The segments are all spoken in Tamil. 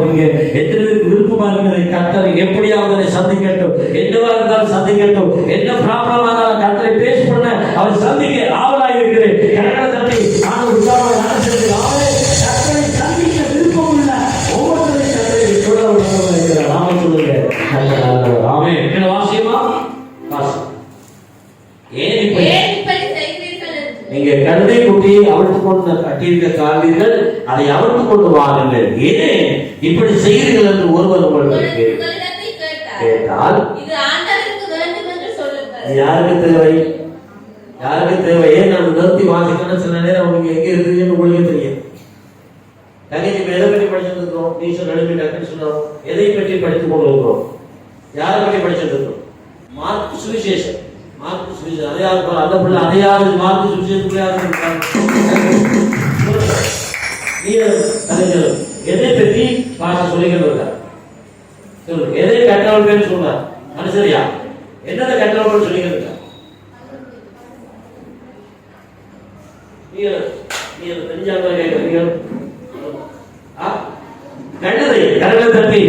இருக்கிறீங்க? எத்தனை பேருக்கு விருப்பமா இருக்கிறது? கர்த்தரை எப்படியாவது அதை சந்திக்கட்டும், என்னவா இருந்தாலும் சந்திக்கட்டும், என்ன ப்ராப்ளமா இருந்தாலும் கர்த்தரை பேஸ் பண்ண அவர் சந்திக்க ஆவலாக இருக்கிறேன். கர்த்தரை தட்டி நான் உற்சாகமாக கர்த்தரை சந்திக்க விருப்பம் உள்ள ஒவ்வொருத்தரையும் கர்த்தரை சொல்ல இருக்கிறார். நாம சொல்லுங்க ஆமே. என்ன வாசியமா வாசி. ஏன் இப்படி நீங்க கழுதை குட்டியை அவிழ்த்து கொண்டு கட்டியிருக்க காண்பீர்கள், அதை அவிழ்த்து கொண்டு வாருங்கள், ஏன் இப்படி செய்கிறீர்கள் என்று ஒருவர் உங்களுக்கு கேட்டால் யாருக்கு தேவை? யாருக்கு தேவை? ஏன் நான் நிறுத்தி வாசிக்கணும் சில நேரம் உங்களுக்கு எங்க இருக்குன்னு உங்களுக்கு தெரியும். தங்கச்சி எதை பற்றி படிச்சுட்டு இருக்கோம்? நீச்சல் நடுமைன்னு சொன்னோம். எதை பற்றி படித்துக் கொண்டு இருக்கிறோம்? யாரை பற்றி படிச்சுட்டு இருக்கோம்? மார்க்கு சுவிசேஷம். மார்க்கு சுவிசேஷம் அதையாவது அந்த பிள்ளை அதையாவது மார்க்கு சுவிசேஷத்துக்குள்ளாவது எதை பற்றி பாஷ சொல்லிக்கிறது? சொல்லுங்க. எதை கற்றவர்கள் சொல்றார் மனுஷரியா? என்னதை கற்றவர்கள் சொல்லிக்கிறது? தெரிஞ்சாங்க கேட்கிறீங்க. கழுதை கரலை தட்டி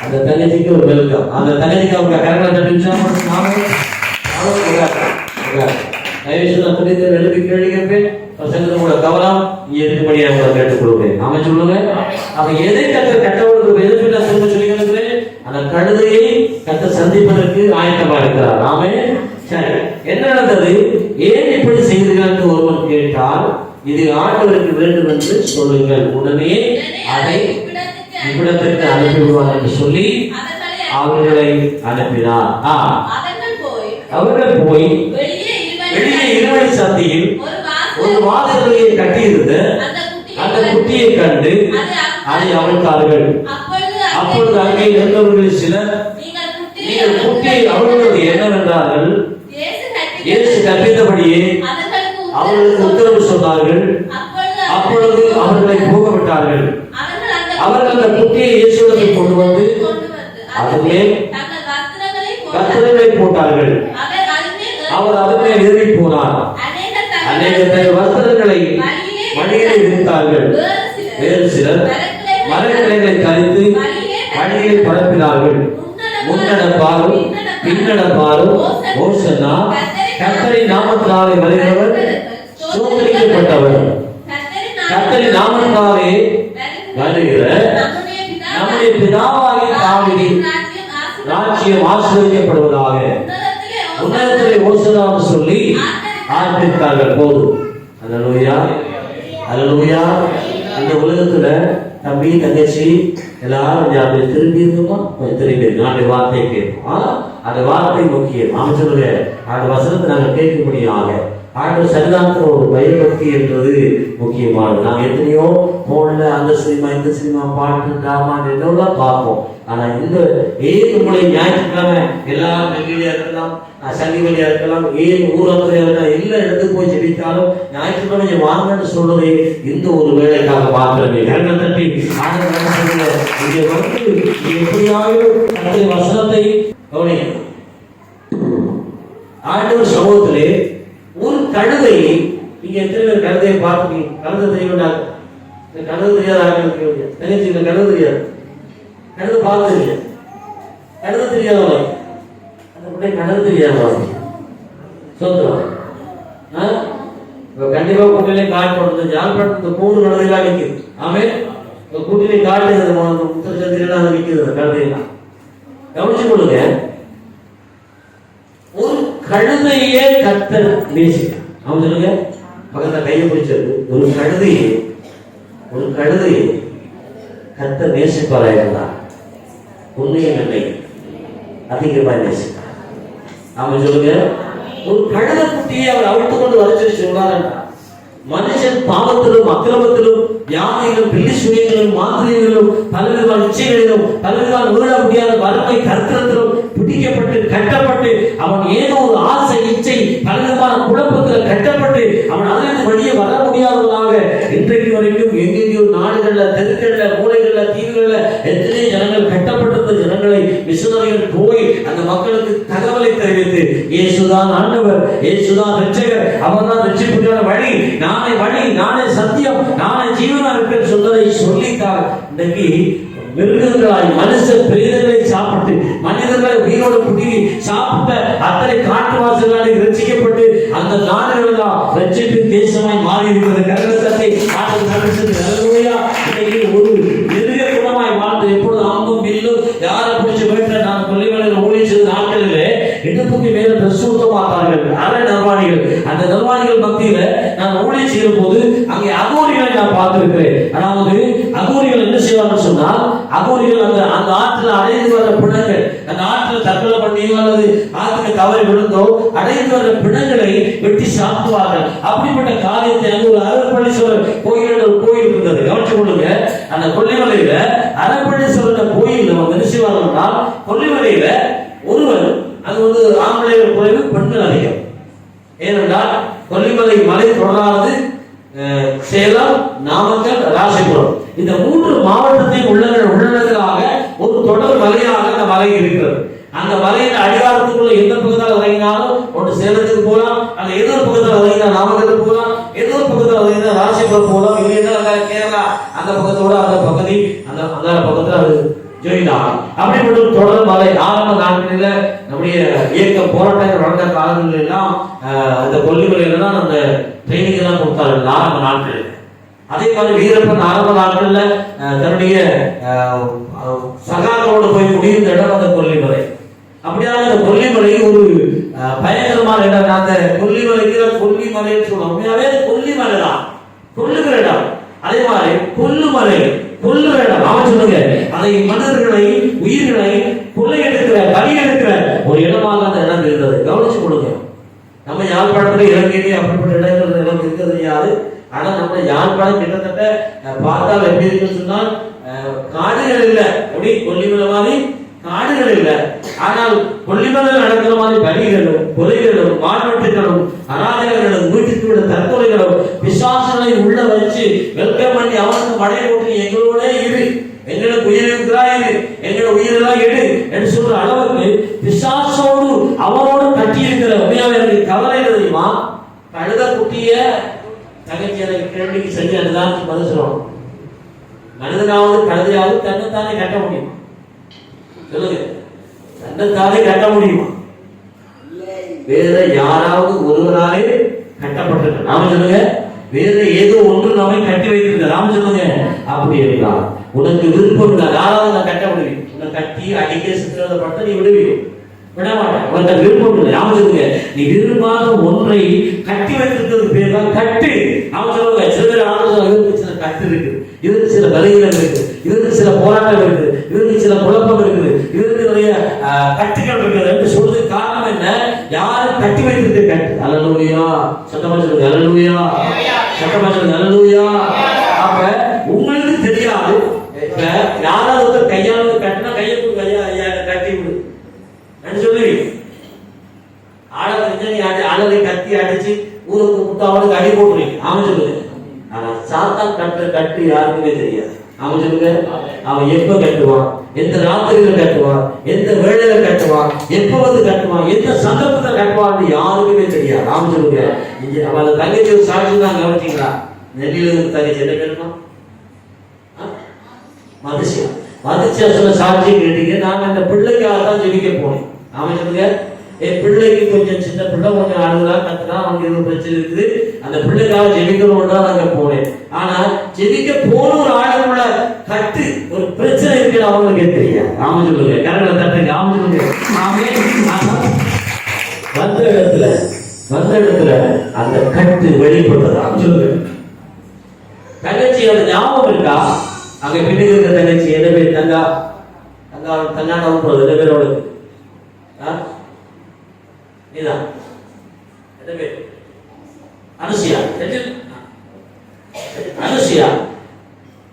அந்த தங்கச்சிக்கு ஒரு வெல்கம். அந்த தங்கச்சிக்கு அவங்க கரங்களை தட்டி எழுப்பி கேள்வி கேட்பேன். பிரசங்கத்தோட கவனம் இங்க இருக்கும்படி அவங்க கேட்டுக் கொடுப்பேன். நாம சொல்லுங்க. அவங்க எதை கட்டவர்களுக்கு எதை சொல்ல சொல்லிக்கிறது? அந்த கழுதையை கட்ட சந்திப்பதற்கு ஆயத்தமா இருக்கிறார். நாமே சரி, என்ன நடந்தது? ஏன் இப்படி செய்தீர்கள் என்று ஒருவன் கேட்டால், இது ஆண்டவருக்கு வேண்டும் என்று சொல்லுங்கள், உடனே அதை இவ்விடத்திற்கு அனுப்பிவிடுவார் என்று சொல்லி அவர்களை அனுப்பினார். அவர்கள் போய் வெளியே இருவழி சந்தியில் ஒரு வாசலையை கட்டியிருந்த அந்த குட்டியை கண்டு அதை அவிழ்த்தார்கள். அப்பொழுது அங்கே இருந்தவர்கள் சிலர், நீங்கள் குட்டியை அவர்களுக்கு என்னவென்றார்கள்? இயேசு கற்பித்தபடியே அவர்களுக்கு உத்தரவு சொன்னார்கள். அப்பொழுது அவர்களை போக விட்டார்கள். அவர்கள் அந்த குட்டியை இயேசுவிடத்தில் கொண்டு வந்து அதில் வஸ்திரங்களை போட்டார்கள். அவர் அதனை ஏறி போனார். அநேக வஸ்திரங்களை வழியிலே விரித்தார்கள். வேறு சிலர் மரக்கிளைகளை கழித்து வழியை பரப்பினார்கள். முன்னடப்பாரும் பின்னடப்பாரும் ஓசன்னா, கர்த்தரின் நாமத்தினாலே வருகிறவர் சோதரிக்கப்பட்டவர். கர்த்தரின் நாமத்தினாலே வருகிற நம்முடைய பிதாவாகிய தாவீதின் ராஜ்யம் ஆசீர்வதிக்கப்படுவதாக உன்னதத்திலே ஓசன்னா சொல்லி ஆரம்பித்தார்கள். போதும். அல்லேலூயா, அல்லேலூயா. இந்த உலகத்துல தம்பி தங்கச்சி எல்லாரும் திரும்பி இருக்குமா? திரும்பி நாட்டு வார்த்தை கேட்போம். அந்த வார்த்தை முக்கியம். நாம சொல்லுங்க, அந்த வசனத்தை நாங்கள் கேட்கும்படியாக ஆண்டவர் சரிதான ஒரு பயபக்தி என்றது முக்கியமானது. நாங்கள் எத்தனையோ போன்ல அந்த சினிமா இந்த சினிமா பாட்டு டிராமா என்னெல்லாம் பார்ப்போம். ஆனா இந்த ஏழு முறை ஞாயிற்றுக்கிழமை எல்லாம் நெல்லியா இருக்கலாம், சனிவெளியா இருக்கலாம், ஏழு ஊரத்துறையா இருக்கலாம், எல்லா இடத்துக்கு போய் ஜெபித்தாலும் ஞாயிற்றுக்கிழமை வாங்கன்னு சொல்றதே இந்த ஒரு வேலைக்காக பார்க்கிறேன். கரங்கள் தட்டி இங்கே வந்து எப்படியாவது வசனத்தை கவனிக்கணும். ஆண்டவர் சமூகத்திலே ஒரு கழுதை, நீங்க எத்தனை பேர் கழுதையை பார்த்துக்கீங்க? கழுதை தெரியும். கழுது தெரியாத தங்கச்சி, கழுது தெரியாது, கழுது பார்த்தது, கழுது தெரியாதவங்க அந்த பிள்ளை கழுது தெரியாதவங்க சொல்றோம். கண்டிப்பா கூட்டிலே காட்டு போடுறது யாழ்ப்பாணத்து 3 கழுதைலாம் நிற்குது. ஆமே, கூட்டிலே காட்டு முத்தச்சந்திரெல்லாம் நிற்கிறது கழுதையெல்லாம். கவனிச்சு கொள்ளுங்க. ஒரு கழுதையே கர்த்தர் நேசிக்க. அவன் சொல்லுங்க, பக்கத்துல கையை பிடிச்சது. ஒரு கழுதையை கர்த்தர் நேசிப்பாரா இருந்தார் உன்னையும் என்னை அதிகமா நேசிப்பார். அவன் சொல்லுங்க, ஒரு கழுதை குட்டியை அவர் அவிழ்த்து கொண்டு வர சொல்லி சொல்றார். மனுஷன் பாவத்திலும் அக்கிரமத்திலும் வியாதிகளும் பில்லி சுயங்களும் மாந்திரிகளும் பலவிதமான இச்சைகளிலும் பலவிதமான உருள முடியாத வறுமை கர்த்தத்திலும் பிடிக்கப்பட்டு கட்டப்பட்டு அவன் ஏதோ ஒரு ஆசை இச்சை பலவிதமான குழப்பத்தில் கட்டப்பட்டு அவன் அதிலிருந்து வெளியே வர முடியாதவனாக இன்றைக்கு வரைக்கும் எங்கெங்கயோ நாடுகள்ல தெருக்கள்ல மூலைகள்ல தீவுகள்ல எத்தனை ஜனங்கள் கட்டப்பட்டிருந்த ஜனங்களை மிஷனரிகள் போய் அந்த மக்களுக்கு தகவலை தெரிவித்து இயேசுதான் ஆண்டவர், இயேசுதான் ரட்சகர், அவர்தான் ரட்சிப்புக்கான வழி, நானே சத்தியம், நானே ஜீவனா இருப்பேன் சொன்னதை சொல்லிட்டார். இன்னைக்கு மிருகங்களாய் மனுஷ பிரேதங்களை சாப்பிட்டு மனிதர்களை உயிரோடு குட்டி சாப்பிட்ட அத்தனை காட்டுவாசிகளால் ரட்சிக்கப்பட்டு அந்த நாடுகளெல்லாம் ரட்சிப்பு தேசமாய் மாறி இருக்கிறது. கர்த்தத்தை இன்னைக்கு ஒரு மிருக குணமாய் வாழ்ந்து எப்பொழுது அம்பும் வில்லும் யாரை பிடிச்சு போயிட்டு நான் கொல்லிமலையில் ஊழிச்சது நாட்களிலே இடுப்புக்கு மேல ட்ரெஸ் ஊட்ட மாட்டார்கள் அரை நிர்வாணிகள். அந்த நிர்வாணிகள் மத்தியில நான் ஊழிய செய்யும் போது அங்கே அகோரிகளை நான் பார்த்திருக்கிறேன். அதாவது அகோரிகள் என்ன செய்வார்கள் சொன்னால், அகோரிகள் அந்த ஆற்றில் அடைந்து வர பிணங்கள், அந்த ஆற்றில் தற்கொலை பண்ணியோ அல்லது ஆற்றுக்கு தவறி விழுந்தோ அடைந்து வர பிணங்களை வெட்டி சாப்பிடுவார்கள். அப்படிப்பட்ட காரியத்தை அங்கு ஒரு அரப்பள்ளீஸ்வரர் கோயில் ஒரு கோயில் இருந்தது. கவனிச்சு கொள்ளுங்க. அந்த கொல்லிமலையில அரப்பள்ளீஸ்வரர் கோயில் என்ன செய்வார்கள்னா, கொல்லிமலையில ஒருவர் அது வந்து ஆம்பளைகள் குறைவு, பெண்கள் அதிகம். ஏனென்றால் கொல்லிமலை மலை தொடராது சேலம், நாமக்கல், ராசிபுரம் இந்த 3 மாவட்டத்தை உள்ளடங்களாக ஒரு தொடர் மலையாக அந்த மலை இருக்கிறது. அந்த மலையின் அடிவாரத்துக்குள்ள எந்த பக்கத்தால் இறங்கினாலும் ஒன்று சேலத்துக்கு போகலாம், அந்த ஏதோ பக்கத்தில் இறங்கினா நாமக்கலுக்கு போகலாம், ஏதோ பக்கத்தில் இறங்கினா ராசிபுரம் போகலாம், இல்லைன்னா கேரளா அந்த பக்கத்தோட அந்த பகுதி அந்த பக்கத்தில் அது ஜோயின் ஆகும். அப்படிப்பட்ட தொடர் மலை ஆரம்ப நாட்களில் நம்முடைய இயக்க போராட்டங்கள் நடந்த காலங்களில் எல்லாம் அந்த கொல்லிமலையில தான் அந்த ட்ரைனிங் எல்லாம் கொடுத்தார்கள் ஆரம்ப நாட்களில். அதே மாதிரி வீரப்பன் ஆரம்ப நாட்களில் தன்னுடைய சகாக்களோடு போய் முடிந்த இடம் அந்த கொல்லிமலை. அப்படியான அந்த கொல்லிமலை ஒரு பயங்கரமான இடம். அந்த கொல்லிமலைக்கு கொல்லிமலைன்னு சொல்லுவோம். உண்மையாவே கொல்லிமலை தான், கொல்லுகிற இடம். அதே மாதிரி கொல்லுமலை கொல்லுகிற இடம். அவன் சொல்லுங்க, அதை மனிதர்களை உயிர்களை கொள்ளையெடுக்கிற பலி எடுக்கிற ஒரு இடமாக அந்த இடம் இருந்தது. கவனிச்சு கொடுங்க. நம்ம யாழ்ப்பாணத்துல இலங்கையிலே அப்படிப்பட்ட இடங்கள் இடம் இருக்கிறது தெரியாது. ஆனா நம்ம யாழ்ப்பாணம் கிட்டத்தட்ட பார்த்தால் எப்படி இருக்குன்னு சொன்னால் காடுகள் இல்லை, எப்படி கொல்லிமலை மாதிரி காடுகள் இல்லை. ஆனால் கொல்லிமலையில் நடக்கிற மாதிரி பலிகளும் கொலைகளும் மாநாட்டுகளும் அராஜகங்களும் வீட்டுக்கு விட தற்கொலைகளும் பிசாசுகளை உள்ள வச்சு வெல்கம் பண்ணி அவனுக்கு மழை போட்டு எங்களோட இரு, எங்களுக்கு உயிரிழக்கிறாய், எங்களோட உயிரெல்லாம் எடு என்று சொல்ற அளவுக்கு பிசாசோடு அவனோடு கட்டி இருக்கிற உண்மையாக எனக்கு கவலை தெரியுமா? கழுத குட்டிய தகச்சி கேள்விக்கு செஞ்சு அதுதான் பதில் சொல்லணும். மனிதனாவது கழுதையாவது தன்னைத்தானே கட்ட முடியும்? சொல்லுங்க, தன்னைத்தானே கட்ட முடியுமா? வேற யாராவது ஒருவராலே கட்டப்பட்டிருக்க? நாம சொல்லுங்க, வேற ஏதோ ஒன்று நம்மை கட்டி வைத்திருக்க. நாம சொல்லுங்க, அப்படி இருக்கலாம். உனக்கு விருப்பம் இல்லை, யாராவது நான் கட்ட முடியும். உன்னை கட்டி அடிக்க சித்திரப்பட்ட நீ விடுவீங்க, விட மாட்டேன். உனக்கு விருப்பம் இல்லை. நாம சொல்லுங்க, நீ விரும்பாத ஒன்றை கட்டி வைத்திருக்கிறது பேர் தான் கட்டு. நாம சொல்லுங்க, சில பேர் ஆலோசனை சில கட்டு இருக்கு, இதற்கு சில பலகீனம் இருக்கு, இதற்கு சில போராட்டம் இருக்கு, இதற்கு சில குழப்பம் இருக்குது, இதற்கு நிறைய கட்டுகள் இருக்குது என்று சொல்றது காரணம் என்ன? யாரும் கட்டி வைத்திருக்க கட்டு. அல்லேலூயா, சத்தமா சொல்லுங்க, அல்லேலூயா, சத்தமா சொல்லுங்க, அல்லேலூயா. அப்ப உங்களுக்கு தெரியாது. இப்ப யாராவது கையாளு கட்டினா கையை கையா கட்டி விடு என்று சொல்லுவீங்க. ஆளை கத்தி அடிச்சு ஊருக்கு முட்டை அவனுக்கு அடி போட்டுருவீங்க. அவன் சொல்லுங்க. ஆனா சாத்தான் கட்டுற கட்டு யாருக்குமே தெரியாது. அவன் சொல்லுங்க, அவன் எப்ப கட்டுவான், எந்த ராத்திரியில கட்டுவான், எந்த வேளையில கட்டுவான், எப்ப வந்து கட்டுவான், எந்த சந்தர்ப்பத்தை கட்டுவான் யாருக்குமே தெரியாது. அவன் சொல்லுங்க, அவன் தங்கச்சி ஒரு சாட்சி தான் கவனிச்சீங்களா? நெல்லியில தங்கச்சி என்ன பேருமா? மதிச்சியா. மதிச்சியா சொன்ன சாட்சி கேட்டீங்க. நாங்க அந்த பிள்ளைக்காக தான் ஜெபிக்க போனோம். அவன் சொல்லுங்க, என் பிள்ளைக்கு கொஞ்சம் சின்ன பிள்ளை கொஞ்சம் அழுகுறா கத்துனா அவனுக்கு எதுவும் பிரச்சனை இருக்குது, அந்த பிள்ளைக்காக ஜெபிக்கணும் தான் நாங்க போனேன். ஆனா ஜெபிக்க போன ஒரு ஆளுக்குள்ள கட்டு ஒரு பிரச்சனை இருக்கு அவங்களுக்கு தெரியாது. ஆமா சொல்லுங்க, கரங்களை தட்டுங்க. ஆமா சொல்லுங்க. வந்த இடத்துல அந்த கட்டு வெளிப்பட்டது. ஆமா சொல்லுங்க. தங்கச்சி அந்த ஞாபகம் இருக்கா? அங்க பின்னுக்கு இருக்க தங்கச்சி என்ன பேர்? தங்கா தங்கா தங்காண்டம் போறது என்ன பேர் அவளுக்கு? நீதான் என்ன பேர்? அனுசியா. அனுசியா.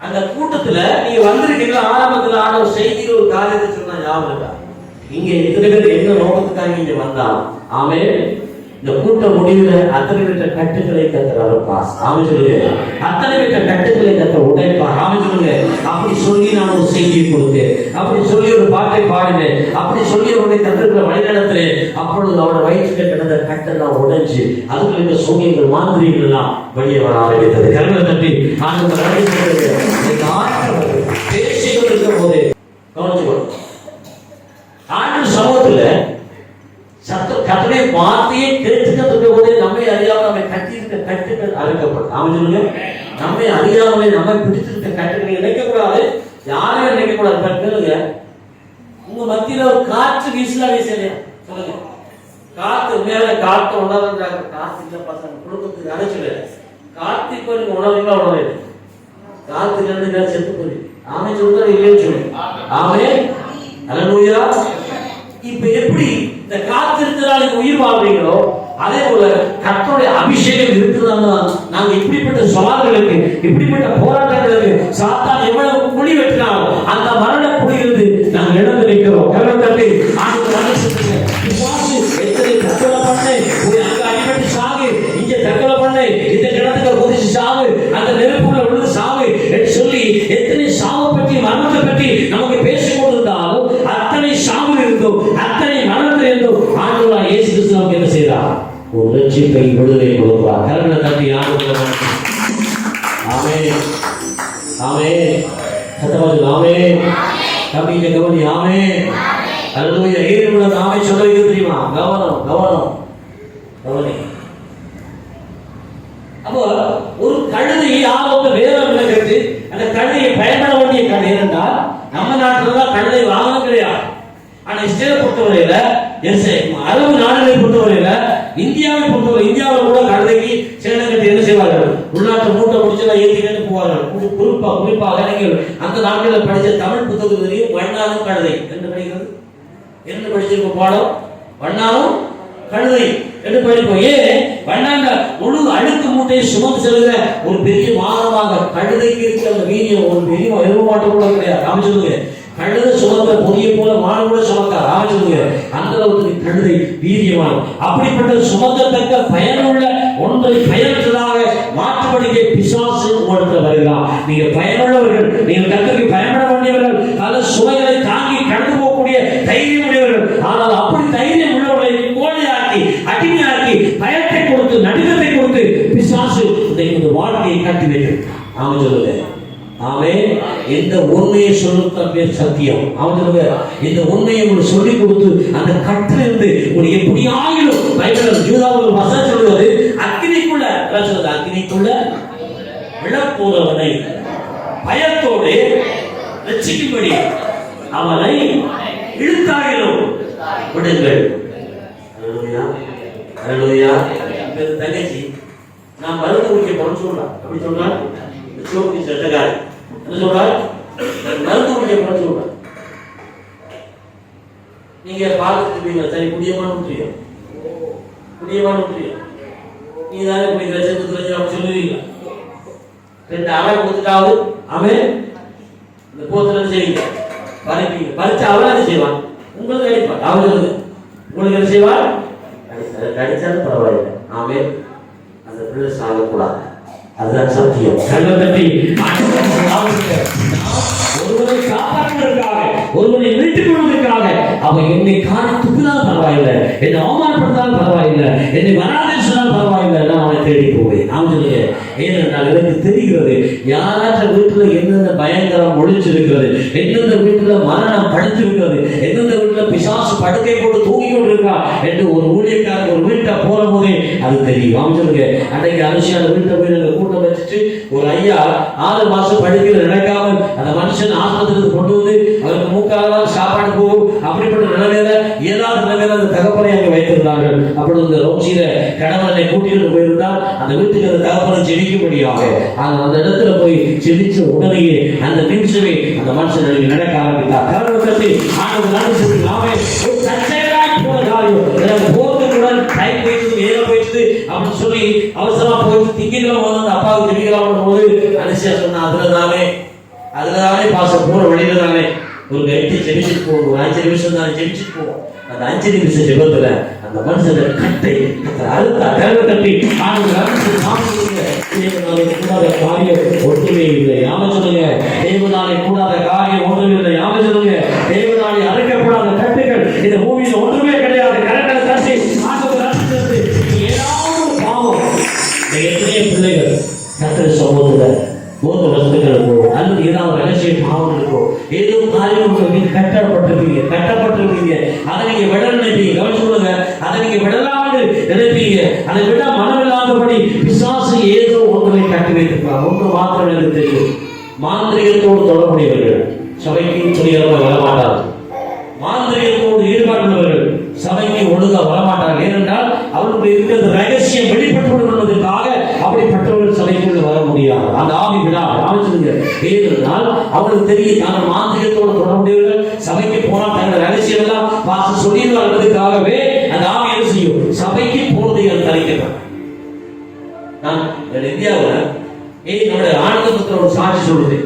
அந்த கூட்டத்துல நீங்க வந்திருக்கீங்க. ஆரம்பத்துல ஆன ஒரு செய்தி ஒரு காரியத்தை சொன்னா ஞாபகம் இருக்கா? இங்க எத்தனை பேர் என்ன நோக்கத்துக்காக இங்க வந்தா? ஆமே இந்த கூட்ட முடிவில் அத்தனை பெற்ற கட்டுக்களை கத்தர் அறுப்பார். ஆமென் சொல்லுங்க. அத்தனை பெற்ற கட்டுக்களை கத்தர் உடைப்பார். ஆமென் சொல்லுங்க. அப்படி சொல்லி நான் ஒரு செய்தியை கொடுத்தேன், அப்படி சொல்லி ஒரு பாட்டை பாடினேன், அப்படி சொல்லி அவருடைய கத்தர்களை வழிநடத்தினேன். அப்பொழுது அவருடைய வயிற்றுல கிடந்த கட்டெல்லாம் உடைஞ்சு அதுக்குள்ள இந்த சூரியங்கள் மாந்திரிகள் எல்லாம் வெளியே வர ஆரம்பித்தது. கரங்களை தட்டி பேசிக்கிட்டு இருக்கும் போது கவனிச்சுக்கணும். ஆண்டு சமூகத்துல கத்தனை வார்த்தையை கேட்டுக்கிட்டு போதே நம்மை அறியாமல் நம்மை கட்டியிருக்க கட்டுகள் அழைக்கப்படும். நாம சொல்லுங்க, நம்மை அறியாமலே நம்மை பிடிச்சிருக்க கட்டுகளை இணைக்கக்கூடாது, யாரையும் இணைக்கக்கூடாது. கேளுங்க, உங்க மத்தியில ஒரு காற்று வீசலா வீசலையா சொல்லுங்க. காத்து மேல காற்று உணர்றாங்க, காத்து இல்ல பசங்க குடும்பத்துக்கு அழைச்சல காத்து இப்ப நீங்க உணர்றீங்களா உணர்வு காத்து ரெண்டு செத்து போய் ஆமே சொல்றாரு இல்லைன்னு சொல்லுங்க. ஆமே அல்லேலூயா. இப்ப எப்படி இந்த காத்து இருக்கிறாள் உயிர் வாழ்றீங்களோ அதே போல கர்த்தருடைய அபிஷேகம் இருக்கிறதால நாங்க இப்படிப்பட்ட சவால்களுக்கு இப்படிப்பட்ட போராட்டங்களுக்கு சாத்தான் எவ்வளவு குழி வெட்டினாலும் அந்த மரண குழியிலிருந்து நாங்கள் இழந்து நிற்கிறோம். கரங்களை தட்டி ஆண்டு மனுஷத்துக்கு எத்தனை தற்கொலை பண்ணு, அங்க அடிபட்டு சாகு, இங்க தற்கொலை பண்ணு, இந்த கிணத்துக்கு குதிச்சு சாவு, அந்த நெருப்புல விழுந்து சாவு என்று சொல்லி எத்தனை சாவை பற்றி மரணத்தை பற்றி நமக்கு பேசிக் கொண்டிருந்தாலும் அத்தனை சாவு இருந்தோ அத்தனை மரணத்தில் இருந்தோ ஆண்டவராகிய இயேசு கிறிஸ்து நமக்கு என்ன செய்தார்? ஒரு ரட்சிப்பை விடுதலை கொடுப்பார். கரங்களை தட்டி ஆண்டவராக ஆமென் ஆமென் சத்தமாக ஆமென் கவிதை கவனி ஆமென் அல்லேலூயா. ஏறுமுள்ள நாமே சொல்றது தெரியுமா? கவனம் கவனம் கவனி. அப்போ ஒரு கழுதை யாரோட வேற கட்டு அந்த கழுதையை பயன்பட வேண்டிய கழுதை என்றால் நம்ம நாட்டில் தான் கழுதை வாங்கணும் கிடையாது. ஆனா இஸ்ரேலை பொறுத்தவரையில அரபு நாடுகளை பொறுத்தவரையில இந்தியாவை பொறுத்தவரை இந்தியாவில் கூட கழுதைக்கு சேனை கட்டி என்ன செய்வார்கள்? உள்நாட்டு மூட்டை முடிச்செல்லாம் ஏற்றிக்கிட்டு போவார்கள். குறிப்பாக நீங்கள் அந்த நாட்களில் படிச்ச தமிழ் புத்தகத்திலேயே வண்ணாலும் கழுதை என்று படிக்கிறது. என்ன படிச்சிருக்க பாடம்? வண்ணாலும் கழுதை என்று படிப்போம். ஏன் வண்ணாண்ட முழு அழுக்கு மூட்டையை சுமந்து செல்கிற ஒரு பெரிய வாகனமாக கழுதைக்கு இருக்கிற அந்த வீரியம் ஒரு பெரிய எதிர்பார்ப்பு கூட கிடையாது. நாம சொல்லுங்க, கழுதை சுமந்த பொதியை போல மாடு கூட சுமக்கார். நாம சொல்லுங்க, அந்த அளவுக்கு கழுதை வீரியமான அப்படிப்பட்ட சுமந்தத்தக்க பயனுள்ள ஒன்றை பயனற்றதாக மாற்றுபடிக்கை பிசாசு உங்களிடத்தில் வருகிறார். நீங்க பயனுள்ளவர்கள், நீங்கள் கர்த்தருக்கு பயன்பட வேண்டியவர்கள், பல சுமைகளை தாங்கி கடந்து போகக்கூடிய தைரியம் உடையவர்கள். ஆனால் அப்படி தைரியம் உள்ளவர்களை கோழையாக்கி அடிமையாக்கி பயத்தை கொடுத்து நடுக்கத்தை கொடுத்து பிசாசு இந்த வாழ்க்கையை காட்டி வைக்கிறது. அவன் சொல்லுங்க ஆமே. இந்த உண்மையை சொல்லுறது பேர் சத்தியம். அவன் சொல்லுங்க, இந்த உண்மையை உங்களுக்கு சொல்லிக் கொடுத்து அந்த கட்டிலிருந்து ஒரு எப்படி ஆகிடும் பைபிள் யூதாவுக்கு வசனம் சொல்லுவது அக்னிக்குள்ள அக்னிக்குள்ள விழப்போறவனை பயத்தோடு ரட்சிக்கும்படி அவனை இழுத்தாகிலும் விடுங்கள். தங்கச்சி நான் மருந்து குடிக்க போறேன்னு சொல்றான். அப்படி சொல்றான் சட்டக்காரி என்ன சொல்றாரு? மருந்து குடிக்க போறேன்னு சொல்றான். நீங்க பார்த்துருப்பீங்க, சரி குடியமான ஊற்றியம் குடியமான ஊற்றியம் நீ தானே குடிக்கிற செத்து அப்படி சொல்லுவீங்களா? 2 அரை கொடுத்துட்டாவது அவன் இந்த போத்துல செய்வீங்க பறிப்பீங்க. பறிச்சு அவன் அதை செய்வான், உங்களுக்கு அடிப்பான். அவன் சொல்லுது உங்களுக்கு என்ன செய்வான்? கடிச்சாலும் பரவாயில்லை. ஆமே, அந்த பிள்ளை சாகக்கூடாது. அதுதான் சத்தியம். ஒருவரை காப்பாற்றுவதற்காக, ஒருவரை மீட்டுக் கொள்வதற்காக அவன் என்னை காண துப்பினாலும் பரவாயில்லை, என்னை அவமானப்படுத்தினாலும் பரவாயில்லை, என்னை வராதே சொன்னால் பரவாயில்லை, நான் அவனை தேடி போவேன். நான் சொல்லுங்க, ஏனென்றால் எனக்கு தெரிகிறது யாராற்ற வீட்டுல எந்தெந்த பயங்கரம் ஒழிச்சிருக்கிறது, எந்தெந்த வீட்டுல மரணம் படுத்திருக்கிறது, எந்தெந்த வீட்டுல பிசாசு படுக்கை போட்டு தூங்கி கொண்டிருக்கா என்று ஒரு ஊழியக்காரர் ஒரு வீட்டை போற போதே அது தெரியும். அவன் சொல்லுங்க, அன்றைக்கு அரிசியான வீட்டை போய் கூட்டம் வச்சுட்டு ஒரு ஐயா 6 மாசம் படிக்கிற நடக்காமல் அந்த மனுஷன் ஆஸ்பத்திரிக்கு கொண்டு வந்து அவருக்கு மூக்கால சாப்பாடு போகும். அப்படிப்பட்ட நிலைமையில ஏதாவது நிலைமையில அந்த தகப்பனை அங்கே வைத்திருந்தார்கள். அப்படி இந்த ரோட்சியில கணவனை கூட்டிட்டு போயிருந்தால் அந்த வீட்டுக்கு அந்த தகப்பனை செடிக்கும்படியாக அந்த இடத்துல போய் செடிச்ச உடனேயே அந்த நிமிஷமே அந்த மனுஷன் நடக்க ஆரம்பித்தார். கரணத்தை ஆனது நடந்து நாமே போகிறதுடன் டைம் போயிட்டு ஏற போயிட்டு அப்படின்னு சொல்லி அவசரமா போயிட்டு திங்கிக்கலாம் போது அந்த அப்பாவுக்கு திணிக்கலாம் போது அனுசியா சொன்னா அதுலதானே பாச போற வழியில தானே ஒரு 8 செடிச்சுட்டு போவோம், ஒரு 5 நிமிஷம் தானே செடிச்சுட்டு போவோம். அந்த 5 நிமிஷ ஜெபத்துல அந்த மனுஷன் கட்டை அறுத்த கல்வ கட்டி கூடாத காரியம் ஒன்றுமே இல்லை. ஆமென் சொல்லுங்க. தேவனாலே கூடாத காரியம் ஒன்றுமே இல்லை. ஆமென் சொல்லுங்க. தேவனாலே அறுக்கப்படாத கட்டுகள் இந்த பூமியில ஒன்றுமே கிடையாது. கரங்களை தட்டி ஆண்டவர் ரட்சித்தது ஏதாவது பாவம். எத்தனையோ பிள்ளைகள் கர்த்தர் சமூகத்துல 3 வருஷங்களுக்கோ அல்லது ஏதாவது ரகசிய பாவங்களுக்கோ ஏதோ காரியம் நீங்க கட்டப்பட்டிருப்பீங்க. அதை நீங்க விட நினைப்பீங்க. கவனிச்சு சொல்லுங்க. அதை நீங்க விடலாமல் நினைப்பீங்க. அதை விட மனமில்லாதபடி பிசாசு ஏதோ ஒன்றை கட்டி வைத்திருப்பாங்க. ஒன்று மாத்திரம் எனக்கு தெரியும். மாந்திரிகத்தோடு தொடர்புடையவர்கள் சபைக்கு துணியரமாக வரமாட்டார்கள். மாந்திரிகத்தோடு ஈடுபாடுள்ளவர்கள் சபைக்கு ஒழுங்கா வரமாட்டார்கள். ஏனென்றால் அவர்களுக்கு இருக்கிறது ரகசியம் வெளிப்பட்டு என்பதற்காக அப்படிப்பட்டவர்கள் சபைக்குள்ள வர முடியாது. அந்த ஆவி விடாது. ஆலோசனை ஏனென்றால் அவர்களுக்கு தெரியும் தாங்கள் மாந்திரிகத்தோடு தொடர்புடையவர்கள் சபைக்கு போனால் தங்கள் ரகசியம் எல்லாம் பார்த்து சொல்லிடுவார் என்பதற்காகவே அந்த ஆவி என்ன செய்யும்? சபைக்கு போதைகள் தரிக்கிறார். நான் இந்தியாவில் என்னோட ஆனந்தத்தில் ஒரு சாட்சி சொல்லுது.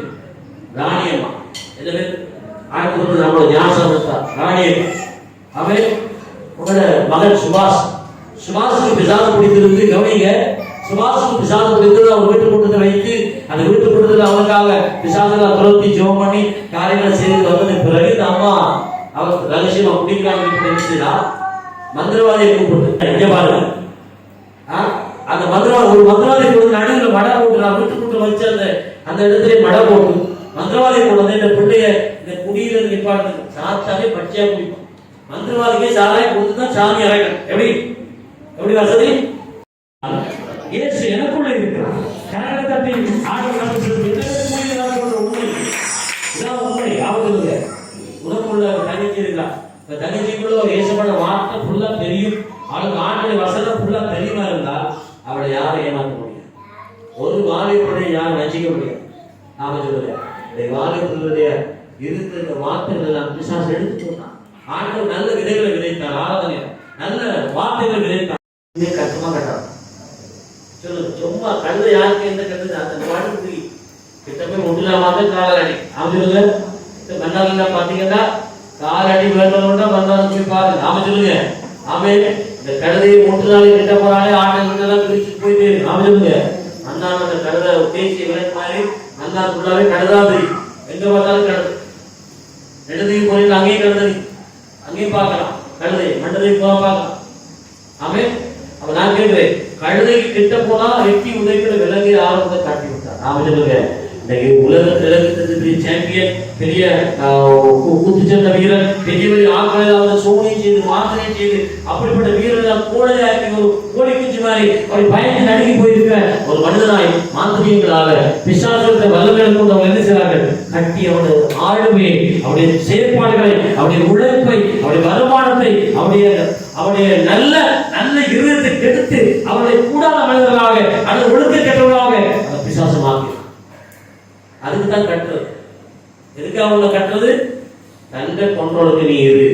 ராணியம்மா என்னது ஆனந்தத்தில் நம்மளோட ஞாபகத்தா ராணியம். அவன் உங்களோட மகன் சுபாஷுக்கு பிசாசு பிடித்திருந்து கவனிங்க. சுபாஷுக்கு பிசாசு பிடித்தது அவர் வீட்டு கூட்டத்தை வைத்து அந்த வீட்டு கூட்டத்தில் அவனுக்காக பிசாசுகளை துரத்தி ஜெபம் பண்ணி காரியங்களை செய்து வந்தது பிறகு இந்த அம்மா அவர் ரகசியமா குடிக்கிறாங்க. மந்திரவாதியை கூப்பிட்டு இங்க பாருங்க. அந்த ஒரு மந்திரவாதி கொண்டு நடுவில் மடை போட்டு நான் வீட்டு கூட்டம் வச்சு அந்த இடத்துல மடை போட்டு மந்திரவாதி கொண்டு வந்து இந்த பிள்ளைய இந்த குடியில நிப்பாடுறது சாத்தாலே பச்சையா குடிக்கும். மந்திரவாதிக்கே சாராய் கொடுத்துதான் சாமி இறங்கணும். எப்படி வசதி? இயேசு எனக்குள்ள இருக்கிறார். கரங்களை தட்டி உண்மை உனக்குள்ள தங்கச்சி இருக்கலாம். இந்த தங்கச்சிக்குள்ள ஒரு இயேசுவோட வார்த்தை ஃபுல்லா தெரியும். அவளுக்கு ஆண்டுடைய வசனம் ஃபுல்லா தெரியுமா இருந்தால் அவளை யாரும் ஏமாற்ற முடியாது. ஒரு வாலிபுடைய யாரும் ரசிக்க முடியாது. நாம சொல்லுங்க இந்த வாலிபுடைய இருக்கிற வார்த்தைகள் எல்லாம் பிசாசு எடுத்து சொன்னான். ஆண்டவர் நல்ல விதைகளை விதைத்தார். ஆராதனை நல்ல வார்த்தைகள் விதைத்தார். கஷ்டமா கட்டாது சொல்லுங்க. சும்மா கழுத யாருக்கு எந்த கழுது அந்த பாட்டு கிட்ட போய் ஒன்றில்லாம காலடி அமைச்சருங்க. மன்னார்ல பாத்தீங்கன்னா காலடி வேண்டா மன்னார் போய் பாருங்க. ஆமா சொல்லுங்க. ஆமே இந்த கழுதையை 3 நாள் கிட்ட போறாலே ஆட்டெல்லாம் பிரிச்சு போயிட்டு ஆமா சொல்லுங்க. மன்னார் அந்த கழுத பேசி விளக்கு மாதிரி மன்னார் ஃபுல்லாவே கழுதா தெரியும். எங்க பார்த்தாலும் கழுது. நெடுதையும் போயிட்டு அங்கேயும் கழுதறி அங்கேயும் பார்க்கலாம். கழுதை மண்டதையும் போக பார்க்கலாம். ஆமே அப்ப நான் கேட்கிறேன், கழுதைக்கு கிட்ட போனா வெட்டி உதைக்கிற விலங்கு ஆரம்பத்தை காட்டி விட்டார். நாம சொல்லுங்க இன்னைக்கு உலகத்தில் பெரிய சாம்பியன், பெரிய குத்துச்சண்டை வீரர், பெரிய பெரிய ஆக்களை சோனியை செய்து மாத்திரை செய்து அப்படிப்பட்ட வீரர்கள் கோழையாக்கி ஒரு கோழி குஞ்சு மாதிரி அப்படி பயந்து நடுங்கி போயிருக்க ஒரு மனிதனாய் மாந்திரியங்களாக பிசாசுகளை வல்லமைகளை கொண்டு அவங்க என்ன செய்றார்கள்? கட்டி அவனுடைய ஆளுமையை, அவருடைய செயற்பாடுகளை, அவருடைய உழைப்பை, அவருடைய வருமானத்தை, அவருடைய நல்ல நல்ல இருதயத்தை கெடுத்து அவருடைய கூடாத மனிதர்களாக அல்லது ஒழுக்க கெட்டவர்களாக அந்த பிசாசு மாற்றி அதுக்கு தான் கட்டுறது. எதுக்காக உள்ள கட்டுறது? தன்னை கொன்றோளுக்கு நீ இரு,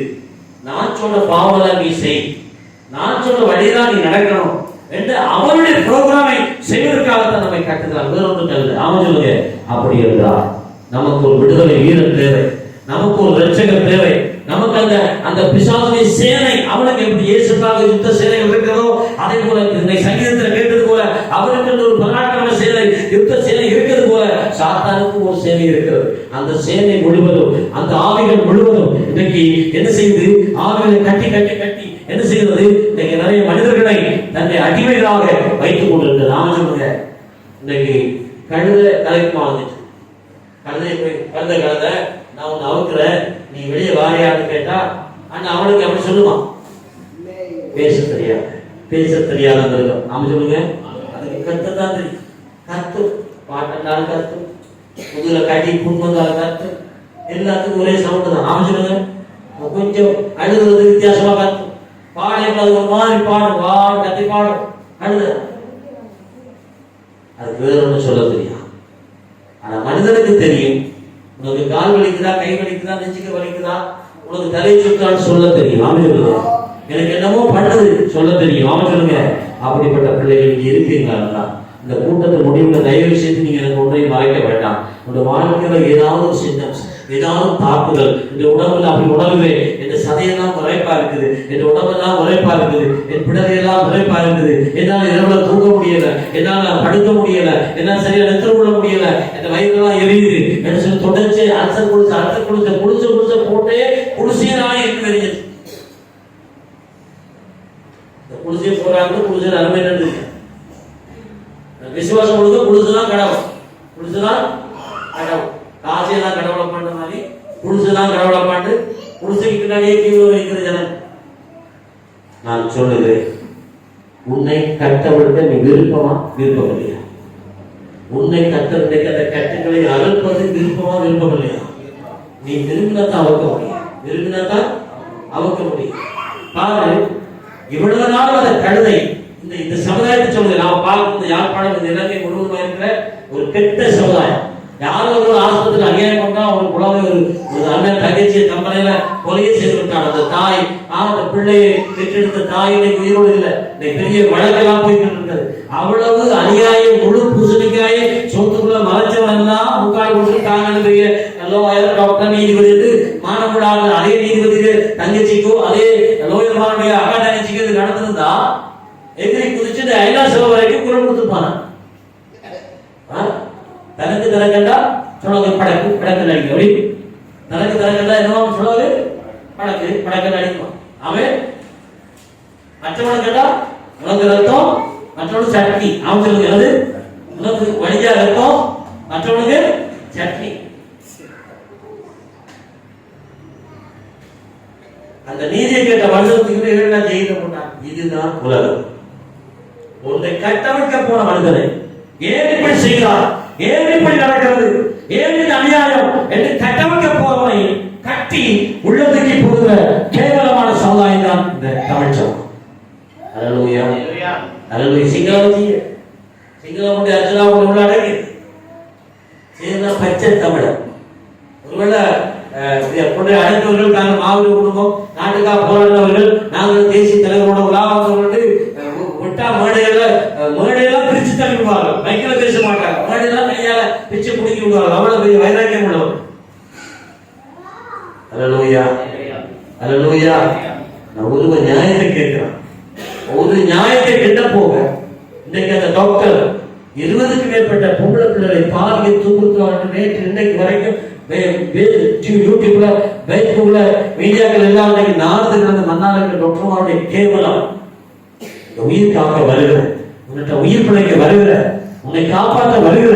நான் சொன்ன பாவங்களை நீ செய், நான் சொன்ன வழிதான் நீ நடக்கணும் என்று அவருடைய புரோகிராமை செய்வதற்காகத்தான் நம்மை கட்டுகிறார். வேற ஒன்றும் இல்லை. ஆமா சொல்லுங்க. அப்படி என்றால் நமக்கு ஒரு விடுதலை வீரர் தேவை, நமக்கு ஒரு ரட்சகர் தேவை. நமக்கு அந்த பிசாசுடைய சேனை அவனுக்கு எப்படி இயேசுக்காக யுத்த சேனைகள் இருக்கிறதோ அதே போல இந்த சங்கீதத்தில் கேட்டது போல அவருக்கு ஒரு பராக்கிரம சேனை யுத்த சேனை இருக்கிறது போல சாத்தானுக்கு ஒரு சேனை இருக்கிறது. அந்த சேனை முழுவதும் அந்த ஆவிகள் முழுவதும் இன்னைக்கு என்ன செய்யுது? ஆவிகளை கட்டி கட்டி கட்டி என்ன செய்வது? இன்னைக்கு நிறைய மனிதர்களை தன்னை அடிமைகளாக வைத்துக் கொண்டிருக்கிறது. நாம சொல்லுங்க இன்னைக்கு கழுத கலைக்குமா வந்துச்சு. கழுத நான் உன்னை அவுக்குறேன், நீ வெளியே வாரியான்னு கேட்டா ஆனா அவனுக்கு அப்படி சொல்லுவான், பேச தெரியாது. நாம சொல்லுங்க அதுக்கு கத்துதான் தெரியும். கத்து பாட்டண்டாலும் கத்து, முதுகுல கட்டி புண்மந்தாலும் கத்து, எல்லாத்துக்கும் ஒரே சவுண்டு தான். நாம சொல்லுங்க கொஞ்சம் அழுகிறது வித்தியாசமா கத்து, பாடைகள் அது ஒரு மாதிரி பாடும், வா கத்தி பாடும், அழுத அதுக்கு வேற ஒண்ணு சொல்ல தெரியும். ஆனா மனிதனுக்கு தெரியும். உனக்கு கால் வலிக்குதா, கை வலிக்குதா, நெஞ்சுக்கு வலிக்குதா, உனக்கு தலை சுத்தான்னு சொல்ல தெரியும். ஆமா சொல்லுங்க. எனக்கு என்னமோ பண்ணது சொல்ல தெரியும். ஆமா சொல்லுங்க. அப்படிப்பட்ட பிள்ளைகள் இங்க இருக்கீங்களா? இந்த கூட்டத்தை முடிவுல தயவு செய்து நீங்க எனக்கு ஒன்றையும் மறைக்க வேண்டாம். உங்க வாழ்க்கையில ஏதாவது சின்னம், ஏதாவது தாக்குதல் இந்த உணவுல அப்படி உணவுவே இந்த சதையெல்லாம் மறைப்ப களைப்பா இருக்குது, என் உடம்பெல்லாம் உழைப்பா இருக்குது, என் பிடரையெல்லாம் உழைப்பா இருக்குது, என்னால் இரவுல தூங்க முடியல, என்னால் படுக்க முடியல, என்னால் சரியா நிறுத்த கொள்ள முடியல, என் வயிறெல்லாம் எரியுது என்று சொல்லி தொடர்ச்சி அல்சர் குடிச்ச போட்டே குடிசையெல்லாம் எனக்கு தெரிஞ்சது. குடிசையை போறாங்க, குடிசை அருமை நின்று விசுவாசம் கொடுக்க குடிசுதான் கடவுள், குடிசுதான் கடவுள். காசையெல்லாம் கடவுளை பண்ண மாதிரி குடிசுதான் கடவுளை பாண்டு குடிசைக்கு பின்னாடியே கீழே வைக்கிற ஜனம். நான் சொல்லுகிறேன், உன்னை கட்டவிழ்க்க நீ விருப்பமா விருப்பமில்லையா? உன்னை கட்டவிழ்க்க அந்த கட்டுகளை அகழ்ப்பது விருப்பமா விருப்பமில்லையா? நீ விரும்பினாத்தான் அவுக்க முடியும், விரும்பினாத்தான் அவுக்க முடியும். பாரு, இவ்வளவு நாள் அந்த கழுதை இந்த சமுதாயத்தை சொல்லுங்க. நாம் பார்க்கும் யாழ்ப்பாணம் இந்த இலங்கை முழுவதுமா இருக்கிற ஒரு கெட்ட சமுதாயம். யாரும் ஒரு ஆஸ்பத்திரி அநியாயம் பண்ணா ஒரு குழந்தை ஒரு அண்ணன் தங்கச்சியை கம்பெனியில கொலையை செய்து விட்டான். அந்த தாய் அந்த பிள்ளையை பெற்றெடுத்த தாய் இன்னைக்கு உயிரோடு இல்லை. பெரிய வழக்கெல்லாம் போய்கிட்டு இருக்காது. அவ்வளவு அநியாயம், முழு பூசணிக்காயை சொத்துக்குள்ள மறைச்சவன் எல்லாம் முக்கால் கொடுத்துருக்காங்க. லோயர் டாக்டர் நீதிபதி மாணவர்களாக அதே நீதிபதிக்கு தங்கச்சிக்கோ அதே லோயர்மாருடைய அக்கா தங்கச்சிக்கு இது நடந்திருந்தா எதிரி குதிச்சுட்டு ஐலாசோ வரைக்கும் குரல் கொடுத்துருப்பான. தனக்கு தரங்கண்டா சொலகு படக்கு படக்கல் அடிக்கும். அப்படி தனக்கு தரங்கண்டா என்னவா சொலகு படக்கு படக்கல் அடிக்கும். அவன் மற்றவனுக்கு கேட்டா உனக்கு ரத்தம், மற்றவனுக்கு சட்னி. அவன் சொல்லுங்க, அது உனக்கு வழியா ரத்தம், மற்றவனுக்கு சட்னி. அந்த நீதியை கேட்ட வருஷத்துக்கு என்ன செய்த போட்டான். இதுதான் உலகம். உன்னை கட்டமைக்க போன மனிதனை ஏன் இப்படி செய்கிறார், ஏன் இப்படி நடக்கிறது, ஏன் இது அநியாயம் என்று கட்டமைக்க போறவனை கட்டி உள்ளத்துக்கு போகிற கேவலமான சமுதாயம் தான் இந்த தமிழ் சமூகம். அல்லேலூயா, அல்லேலூயா. சிங்களமுடைய அர்ச்சனாவுடைய உள்ளடங்கி பச்சை தமிழர். ஒருவேளை அடுத்தவர்கள் நாங்கள் மாவட்ட குடும்பம் நாட்டுக்காக போராடினவர்கள், நாங்கள் தேசிய தலைவரோட உலாவர்கள் விட்டா மேடையெல்லாம் பிரிச்சு தள்ளி விடுவார்கள். மைக்கில பேச மாட்டாங்க, மேடையெல்லாம் கையால பிச்சு பிடிக்கி விடுவார்கள். அவ்வளவு பெரிய வைராக்கியம் உள்ளவர். அல்லேலூயா, அல்லேலூயா. நான் ஒரு நியாயத்தை கேட்கிறேன். ஒரு நியாயத்தை கிட்ட போக இன்னைக்கு அந்த டாக்டர் 20க்கு மேற்பட்ட பொம்பளை பிள்ளைகளை பாலியல் துன்புறுத்துவார்கள். நேற்று இன்னைக்கு வரைக்கும் யூடியூப்ல பேஸ்புக்ல மீடியாக்கள் எல்லாம் நார்ந்து கிடந்த மன்னார் இருக்கிற டாக்டருடைய கேவலம். உயிர் காக்க வருகிற, உன்னிட்ட உயிர் பிழைக்க வருகிற, உன்னை காப்பாற்ற வருகிற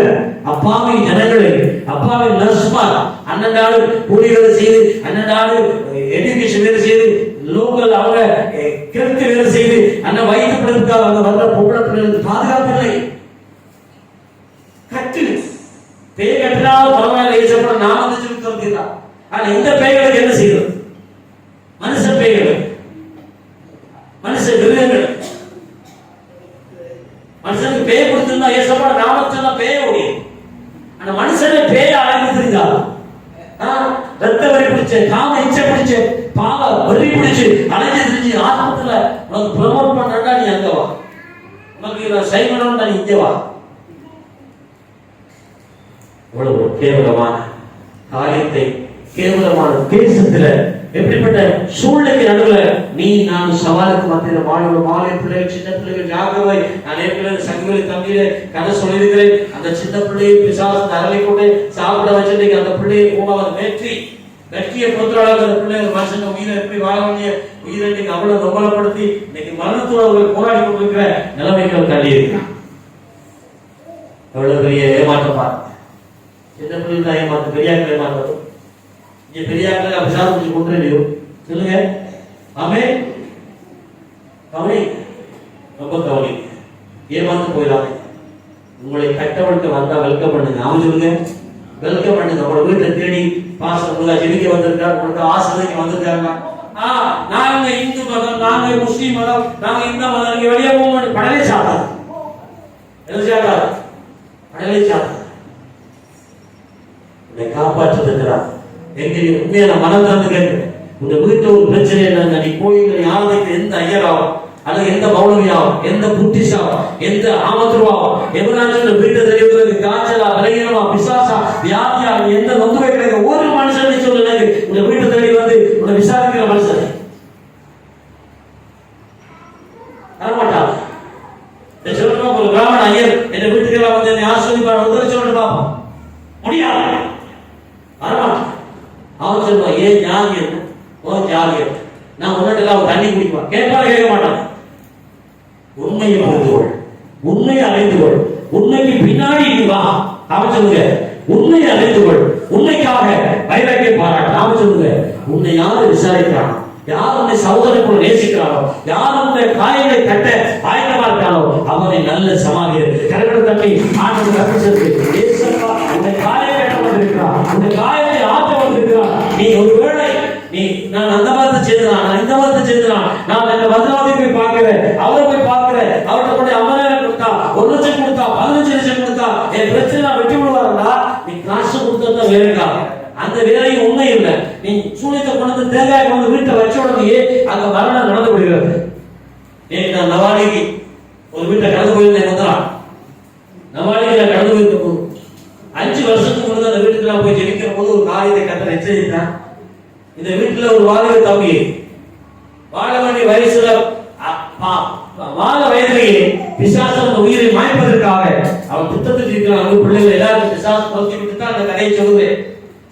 அப்பாவி ஜனங்களை, அப்பாவி நர்ஸ்மார் அன்னடாடு கூலி வேலை செய்து, அன்னடாடு எஜுகேஷன் வேலை செய்து, லோக்கல் அவங்க கிழக்கு வேலை செய்து அண்ணன் வயிற்று பிள்ளைக்காக அவங்க வர்ற பொம்பளை பிள்ளைகளுக்கு பாதுகாப்பு இல்லை. கட்டு பேய் கட்டினாலும் பரவாயில்ல, ஏசப்பட நான் வந்து சொல்லி தந்துடலாம். ஆனா இந்த பேய்களுக்கு என்ன செய்யும்? மனுஷ பேய்கள், மனுஷ மிருகங்கள். மனுஷனுக்கு பேய் கொடுத்திருந்தா ஏசப்பட நாமத்துல பேய முடியும். ஆனா மனுஷனை பேய அழைத்து தெரிஞ்சா ரத்த வரி பிடிச்ச, காம இச்சை பிடிச்ச, பாவ வரி பிடிச்சு அழைச்சி தெரிஞ்சு ஆத்மத்துல உனக்கு ப்ரமோட் பண்றா, நீ அங்க வா. உனக்கு சைமனம் நீ இங்க வா. இவ்வளவு கேவலமான காரியத்தை, கேவலமான தேசத்துல எப்படிப்பட்ட சூழ்நிலைக்கு நடுவில் நீ நான் சவாலுக்கு மத்தியில் வாழ்வு மாலை பிள்ளைகள், சின்ன பிள்ளைகள் ஜாக்கிரதை. நான் ஏற்கனவே சங்கவேலி தம்பியில கதை சொல்லியிருக்கிறேன். அந்த சின்ன பிள்ளையை பிசாசு அரளை கொண்டு சாப்பிட வச்சு அந்த பிள்ளையை மூணாவது வெற்றியை பொறுத்தவராக அந்த பிள்ளைகள் மனுஷன் உயிரை எப்படி வாழ வேண்டிய உயிரை இன்னைக்கு அவ்வளவு நொம்பலப்படுத்தி இன்னைக்கு மரணத்தோடு அவர்கள் போராடி கொண்டிருக்கிற நிலைமைகள் தள்ளி இருக்கிறான். எவ்வளவு பெரிய ஏமாற்றமா சின்ன பிள்ளைகள் தான் ஏமாற்று, பெரியாக்கள் ஏமாற்றம். இங்க பெரியாக்களை அபிசாரம் கொண்டு இல்லையோ சொல்லுங்க. ஆமே கவனி, ரொம்ப கவனி. ஏமாந்து போயிடாம உங்களை கட்டவழ்க்க வந்தா வெல்கம் பண்ணுங்க. அவன் சொல்லுங்க, வெல்கம் பண்ணுங்க. உங்களோட வீட்டை தேடி பாசம் உங்களுக்கு ஜெபிக்க வந்திருக்காரு, உங்களுக்கு ஆசிரியர் வந்திருக்காங்க. நாங்க இந்து மதம், நாங்க முஸ்லீம் மதம், நாங்க இந்த மதம், நீங்க வெளியே போக மாட்டோம். படலே சாப்பிடாது, எது சாப்பிடாது, படலே சாப்பிடாது. உன்னை காப்பாற்றுகிறார். எங்க உண்மையான மனம் திறந்து கேட்கிறேன். உங்க வீட்டுல ஒரு பிரச்சனை என்னங்க, நீ கோயில்கள் யாருக்கு எந்த ஐயராகும் அல்லது எந்த மௌலவியாகும், எந்த புத்திசாவும், எந்த ஆமத்துருவாவும், எவனாச்சும் வீட்டை தெரிவிக்கிறது காய்ச்சலா, பலகீனமா, பிசாசா, வியாதியா, எந்த நொந்து வைக்கிறாங்க ஒரு மனுஷன் சொல்லுங்க. உங்க வீட்டை தேடி வந்து உன்னை விசாரிக்கிற மனுஷன் ஆசிரியப்பான உதவி சொல்லணும் பாப்போம். முடியாது. வரமாட்டான். அவன் சொல்லுவான், ஏன் ஜாதி என்ன, ஓ ஜாதி என்ன, நான் உன்னிட்ட அவன் தண்ணி குடிப்பான். கேட்பாலும் கேட்க மாட்டான். உண்மையை புரிந்து கொள், உண்மையை அறிந்து கொள், உண்மைக்கு பின்னாடி நீ வா. அவன் சொல்லுங்க, உண்மையை அறிந்து கொள், உண்மைக்காக வைராக்கியம் பாராட்டு. அவன் சொல்லுங்க, உன்னை யாரு விசாரிக்கிறான், யார் உன்னை சகோதரனை நேசிக்கிறாரோ, யார் உன்னை காயங்களை கட்ட ஆயத்தமா இருக்காரோ அவனை நல்ல சமாதி கரகட தண்ணி ஆண்டு கற்பிச்சது. உன்னை காயம் கட்ட வந்திருக்கிறான், உன்னை காயத்தை ஆற்ற வந்திருக்கிறான். நீ ஒருவேளை நீ நான் அந்த மதத்தை சேர்ந்தான், நான் இந்த மதத்தை சேர்ந்தான், நான் இந்த மதவாதி போய் பார்க்கிறேன், அவரை போய் பார்க்கிறேன், அவர்கிட்ட கூட 50,000 கொடுத்தா, 1 லட்சம் கொடுத்தா, 15 லட்சம் கொடுத்தா என் பிரச்சனை நான் வெற்றி விடுவாருண்டா. நீ காசு கொடுத்தா வேறுக்கா, அந்த வேலையும் உண்மை இல்லை. நீ சூனியத்தை கொண்டு தேங்காய் கொண்டு வீட்டை வச்ச உடனே அங்க மரணம் நடந்து விடுகிறது. நான் நவாலிக்கு ஒரு வீட்டை கடந்து போயிருந்தேன். முதலா நவாலிக்கு கடந்து போயிருந்த போது 5 வருஷத்துக்கு முன்னாடி அந்த வீட்டுக்கு நான் போய் ஜெயிக்கிற போது ஒரு காரியத்தை கத்த எச்சரித்தான். இந்த வீட்டுல ஒரு வாலிப தம்பி வாழ வேண்டிய வயசுல வாழ வயதிலேயே பிசாசம் உயிரை மாய்ப்பதற்காக அவன் திட்டத்தில் இருக்கிறான். பிள்ளைகள் எல்லாரும் பிசாசம் நோக்கி விட்டு அந்த கதையை சொல்லுவேன்.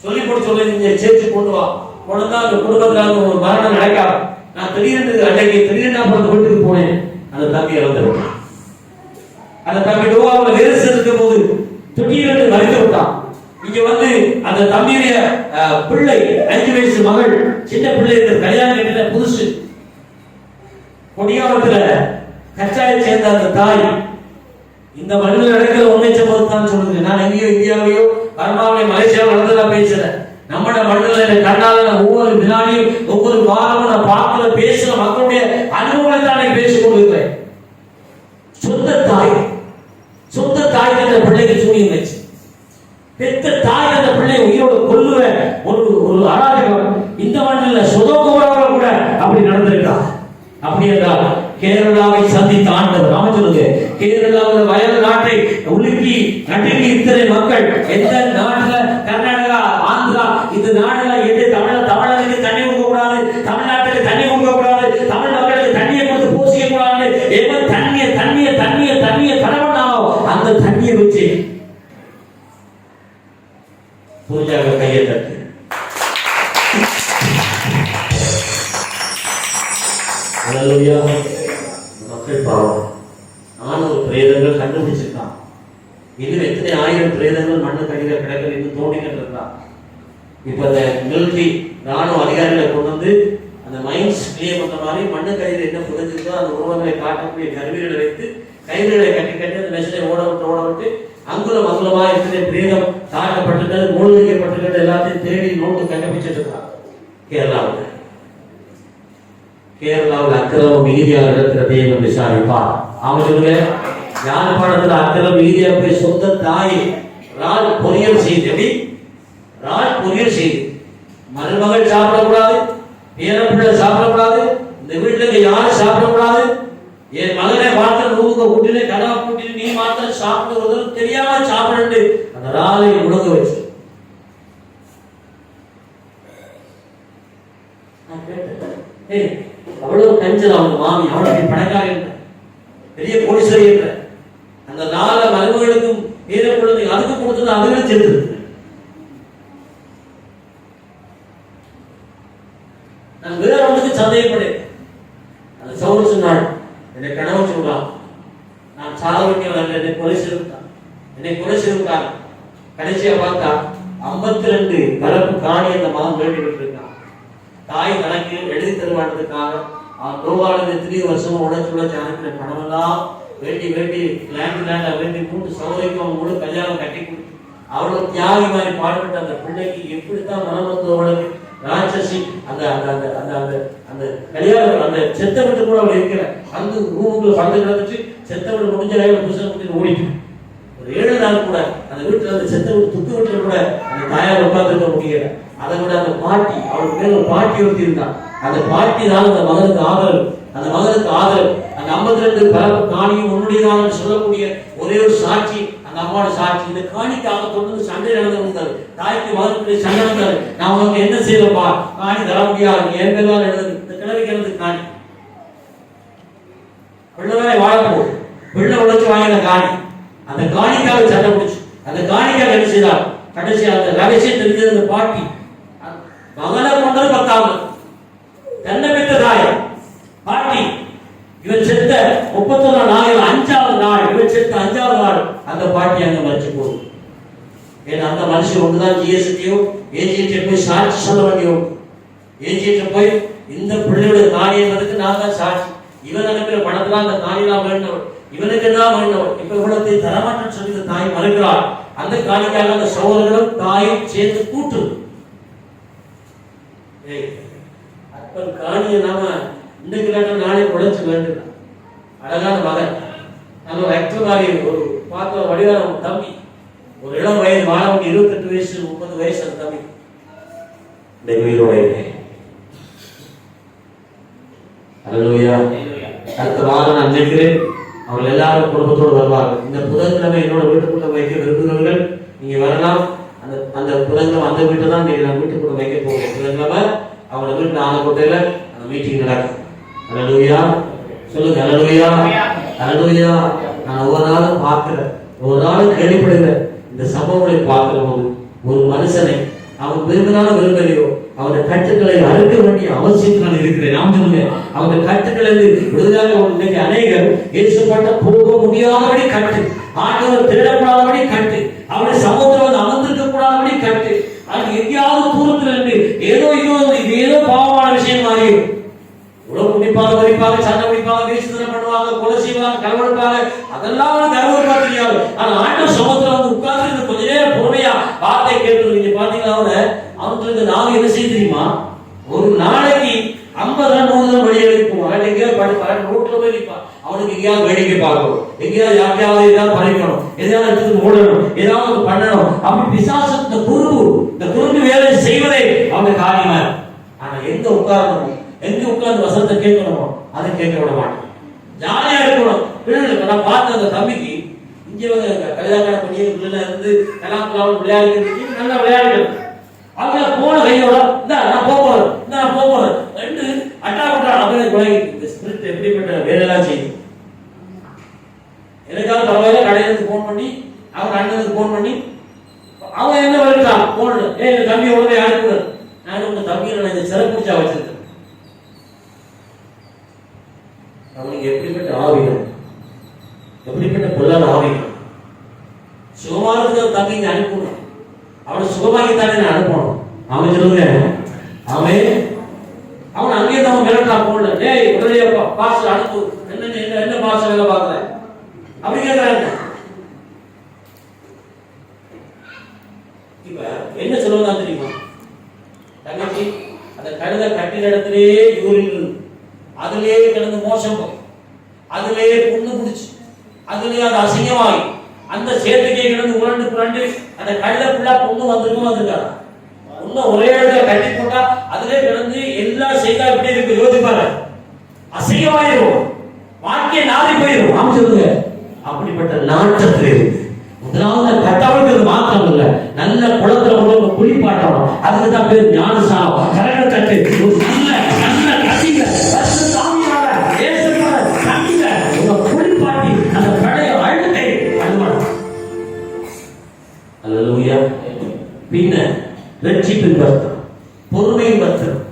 சொல்லி போட்டு சொல்லி நீங்க சேர்த்து கொண்டு வா. கொண்டு அந்த குடும்பத்தில் ஒரு மரணம் நடக்காது. நான் திடீர்னு அன்றைக்கு திடீர்னு வீட்டுக்கு போனேன். அந்த தம்பி இறந்துருக்கான். அந்த தம்பி டோவாவில் வேறு இருக்கும் போது திடீர்னு மறைந்து விட்டான். இங்க வந்து அந்த தம்பியுடைய பிள்ளை 5 வயசு மகள், சின்ன பிள்ளை, கல்யாணம் கட்டின புதுசு, கொடியாமத்துல கச்சாயை சேர்ந்த அந்த தாய் இந்த மண்ணில் நடக்கிற உண்மை சம்பவம் தான் சொல்லுங்க. நான் எங்கேயோ இந்தியாவையோ பர்மாவிலே மலேசியாவில் நடந்ததா பேசுறேன். நம்மட மண்ணில் கண்ணால ஒவ்வொரு வினாடியும் ஒவ்வொரு வாரமும் நான் பார்க்கிற பேசுற மக்களுடைய அனுபவங்களை தான் பேசிக் கொண்டிருக்கிறேன். சொந்த தாய் என்ற பிள்ளைக்கு சூனியம் வச்சு, பெத்த தாய் என்ற பிள்ளை உயிரோடு கொல்லுவேன் ஒரு அராஜகம் இந்த மண்ணில் சுதோகோராக கூட அப்படி நடந்திருக்கா. அப்படி என்றால் கேரளாவை சந்தித்த ஆண்டவர் நாம சொல்லுங்க, கேரளாவில் வயல் நாட்டை உலுக்கி நடுங்கி இத்தனை மக்கள் எந்த நாட்டுல கர்நாடகா, ஆந்திரா இந்த நாடுல எது தமிழனுக்கு தண்ணி கொடுக்க கூடாது, தமிழ்நாட்டுக்கு தண்ணி கொடுக்க கூடாது, தமிழ் மக்களுக்கு தண்ணியை கொடுத்து பூசிக்க கூடாது, எவன் தண்ணியை தண்ணியை தண்ணியை தண்ணியை தரவனாவோ அந்த தண்ணியை வச்சு பூஜாக கையை தட்டு. மக்கள் பாவம் 400 பிரேதங்கள் கண்டுபிடிச்சிருக்கான். இன்னும் எத்தனை 1000 பிரேதங்கள் மண்ணு கடித கிடக்கள் இன்னும் தோண்டிக்கிட்டு இருக்கான். இப்ப இந்த மிலிட்டரி ராணுவ அதிகாரிகளை கொண்டு வந்து அந்த மைன்ஸ் கிளியர் பண்ற மாதிரி மண்ணு கடித என்ன புரிஞ்சிருக்கோ அந்த உருவங்களை காட்டக்கூடிய கருவிகளை வைத்து கைகளை கட்டி கட்டி அந்த மெஷினை ஓட விட்டு அங்குலம் அங்குலமா எத்தனை பிரேதம் தாக்கப்பட்டிருக்கிறது, மூழ்கிக்கப்பட்டிருக்கிறது எல்லாத்தையும் தேடி நோட்டு கண்டுபிடிச்சிட்டு இருக்கான். கேரளாவில் அக்கிரமம் மிகுதியாக இருக்கிற தேவன் விசாரிப்பார். அவங்க சொல்லுங்க, யாழ்ப்பாணத்தில் அக்கிரமம் மிகுதியாக போய் சொந்த தாய் பொரியல் செய்து மருமகள் சாப்பிடக்கூடாது, பேரப்பிள்ளை சாப்பிடக்கூடாது, இந்த வீட்டுல யாரும் சாப்பிடக்கூடாது, என் மகனை பார்த்து நூங்க கூட்டினே கனவா கூட்டினு நீ மாத்திரம் சாப்பிடுவது தெரியாம சாப்பிட்டு அந்த ராலை முழுங்க வச்சு அவ்வளவு கஞ்சல். அவங்க மாமி அவ்வளவு பணக்கார பெரிய கோடீஸ்வரி என்ற அந்த 4 மருமகளுக்கும் பேர குழந்தை அதுக்கு கொடுத்தது அதுவே சேர்த்து. நான் வேற ஒன்றுக்கு சந்தேகப்படேன். அந்த சௌர சொன்னாள், என்னை கனவு சொல்றான், நான் சாக வேண்டியவன், என்னை கொலை செய்துட்டான். கடைசியா பார்த்தா 52 பரப்பு காணி அந்த மகன் வேண்டிக்கிட்டு இருக்கான். தாய் கணக்கு எழுதி தருவானதுக்காக நோவாளர் 3 வருஷமா உழைச்சு அனுப்பின பணமெல்லாம் வேண்டி லேண்டா வேண்டி 3 சௌகரியம் அவங்க கூட கல்யாணம் கட்டி கொடுத்து அவ்வளவு தியாகி மாதிரி பாடுபட்ட அந்த பிள்ளைக்கு எப்படித்தான் மனம் வந்தவளுக்கு ராட்சசி அந்த அந்த அந்த அந்த அந்த கல்யாணம் அந்த செத்த விட்டு கூட அவள் இருக்கிற அந்த ரூமுக்குள்ள பறந்து கிடந்துச்சு. செத்த விட்டு முடிஞ்ச கையில் புத்தகம் கொடுத்து ஓடிட்டு ஒரு 7 நாள் கூட அந்த வீட்டுல அந்த செத்த விட்டு துக்கு விட்டு கூட அந்த தாயார் உட்கார்ந்துருக்க முடியல. அதை விட அந்த பாட்டி, அவளுக்கு மேல ஒரு பாட்டி ஒருத்தி இருந்தான். அந்த பாட்டி தான் அந்த மகனுக்கு ஆதரவு. அந்த 52 பரப்பு காணியும் உன்னுடையதான் சொல்லக்கூடிய ஒரே ஒரு சாட்சி அந்த அம்மாவோட சாட்சி. இந்த காணிக்காக தொடர்ந்து சண்டை நடந்திருந்தாரு. தாய்க்கு மகனுக்கு சண்டை நடந்தாரு. நான் உனக்கு என்ன செய்யலப்பா, காணி தர முடியாது, என் பேர்தான் எழுது, இந்த கிழமைக்கு எழுது காணி பிள்ளைதான் வாழப்போம், பிள்ளை உழைச்சு வாங்கின காணி. அந்த காணிக்காக சண்டை பிடிச்சு அந்த காணிக்காக என்ன செய்தார்? கடைசி அந்த ரகசியம் தெரிஞ்சது அந்த பாட்டி மகனை கொண்டது 10வது தென்னை பெற்ற தாய் பாட்டி. இவன் செத்த 31 நாள் 5வது நாள் இவன் செத்த 5வது நாள் அந்த பாட்டி அங்க மறைச்சு போகும். ஏன்னா அந்த மனுஷன் ஒன்றுதான் ஜிஎஸ்டியும் ஏஜிஎட்ட போய் சாட்சி சொல்ல வேண்டியும். ஏஜிஎட்ட போய் இந்த பிள்ளையோட காணியன்றதுக்கு நான் தான் சாட்சி. இவன் அனுப்பிற பணத்துல அந்த காணிலாம் வேண்டவர் இவனுக்கு தான் வேண்டவர். இப்ப இவ்வளவு தரமாட்டேன்னு சொல்லி தாய் மறுக்கிறார். அந்த காணிக்காக அந்த சகோதரர்களும் தாயும் சேர்ந்து கூட்டு அப்பன் காணியை நாம இன்னைக்கு இல்லாட்டம் நாளை உழைச்சு வேண்டும். அழகான மகன் நல்ல ஒரு ஆக்டராகி ஒரு பார்த்த வடிவான தம்பி ஒரு இளம் வயது மாணவன் 28 வயசு 30 வயசு அந்த தம்பி இந்த உயிரோட அல்லேலூயா. அடுத்த வாரம் நான் நினைக்கிறேன் அவர்கள் எல்லாரும் குடும்பத்தோடு வருவார்கள். இந்த புதன்கிழமை என்னோட வீட்டுக்குள்ள வைக்க விரும்புகிறவர்கள் நீங்க வரலாம். அந்த அந்த புதன்கிழமை அந்த வீட்டை தான் நீங்க நான் வீட்டுக்குள்ள வைக்க போகிறேன். புதன்கிழமை அவங்களோட வீட்டில் ஆலக்கோட்டையில அந்த மீட்டிங் நடக்கும். அல்லேலூயா சொல்லுங்க. அல்லேலூயா அல்லேலூயா. நான் ஒவ்வொரு நாளும் பார்க்கிறேன், ஒவ்வொரு நாளும் கேள்விப்படுகிறேன். இந்த சம்பவங்களை பார்க்கிற போது ஒரு மனுஷனை அவன் விரும்பினாலும் விரும்பலையோ அவருடைய கட்டுக்களை அறுக்க வேண்டிய அவசியத்தில் நான் இருக்கிறேன். நாம் சொல்லுங்க அவருடைய கட்டுக்களை விடுதலாக இன்னைக்கு அநேகர் இயேசுப்பட்ட போக முடியாதபடி கட்டு, ஆண்டவர் திருடக்கூடாதபடி கட்டு, அவருடைய சமுத்திரம் அமர்ந்திருக்க கூடாதபடி கட்டு, அது எங்கேயாவது தூரத்தில் இருந்து ஏதோ இது ஏதோ பாவமான விஷயம் மாறியும் உணவு குடிப்பாங்க, வரிப்பாங்க, சண்டை குடிப்பாங்க, வீசுதல் பண்ணுவாங்க, கொலை செய்வாங்க, கலவெடுப்பாங்க, அதெல்லாம் கர்வமா தெரியாது. ஆனா ஆண்டவர் சமுத்திரம் வந்து உட்கார்ந்து கொஞ்ச நேரம் பொறுமையா வார்த்தை கேட்டு நீங்க பாத்தீங்கன்னா அவங்களுக்கு நாம என்ன செய்ய தெரியுமா? ஒரு நாளைக்கு 50 100 வழி எழுப்போம். அவன் எங்கேயாவது படிப்பான், ரோட்ல போய் நிற்பான். அவனுக்கு எங்கேயாவது வேடிக்கை பார்க்கணும், எங்கேயாவது யாரையாவது ஏதாவது பறிக்கணும், எதையாவது எடுத்து ஓடணும், ஏதாவது பண்ணணும். அப்படி பிசாசு இந்த குறுக்கு வேலை செய்வதே அவங்க காரியமா. ஆனா எங்க உட்காரணும், எங்க உட்கார்ந்து வசனத்தை கேட்கணுமோ அதை கேட்க விட மாட்டேன். ஜாலியா இருக்கணும். பிள்ளைகளுக்கு நான் பார்த்த அந்த தம்பிக்கு இங்கே கல்யாண பண்ணியே பிள்ளை இருந்து கலாக்குலாம் விளையாடி நல்லா விளையாடுறது. அவங்க போன கையோட இந்த நான் போறேன், இந்த நான் போறேன் ரெண்டு அட்டா கொண்டா அப்படியே இந்த ஸ்பிரிட் எப்படிப்பட்ட வேலையெல்லாம் செய்யுது. எனக்காவது பரவாயில்ல கடையிலிருந்து போன் பண்ணி அவங்க அண்ணனுக்கு போன் பண்ணி அவன் என்ன வருகிறான் போன் என் தம்பி உடனே அனுப்புற நான் உங்க தம்பியை நான் இந்த சிறப்புச்சா வச்சிருக்கேன். அவனுக்கு எப்படிப்பட்ட ஆவிகள், எப்படிப்பட்ட பொருளாதார ஆவிகள் சுகமானதுக்கு தம்பி இங்க அனுப்பணும். அவனை சுகமாகித்தானே அனுப்பணும். அவன் சொல்லுங்க அவன் அங்கேயே தான் மிரட்டா போடல. டேய் உடனே பார்சல் அனுப்பு, என்ன பார்சல் வேலை பார்க்கல அப்படி கேட்கிறாங்க. இப்ப என்ன சொல்லுவதா தெரியுமா? தங்கச்சி அந்த கழுதை கட்டின இடத்திலேயே யூரின், அதுலயே கிடந்து மோசம் போய், அதுலயே புண்ணு பிடிச்சு, அதுலயே அது அசிங்கமாகி அந்த சேத்துக்கே கிடந்து புரண்டு அந்த கழுதை ஃபுல்லா பொண்ணு வந்திருக்காரு. இன்னும் ஒரே இடத்துல கட்டி போட்டா அதுலயே கிடந்து எல்லாம் செய்தா எப்படி இருக்கு யோசிப்பாரு. அசிங்கமாயிரும், வாழ்க்கையை நாரி போயிடும். ஆமா சொல்லுங்க. அப்படிப்பட்ட நாட்டத்தில் இருக்கு. முதலாவது கட்டவழ்கிறது மாத்திரம் இல்ல, நல்ல குளத்துல உள்ள குளிப்பாட்டணும். அதுக்கு தான் பேர் ஞானசானம். கரங்களை தட்டு நல்ல கசிங்க குளிப்பாட்டி அந்த பழைய அழுகை அழுவணும். அல்லேலூயா. பின்ன ரட்சிப்பின் வஸ்திரம், பொறுமையின் வஸ்திரம்,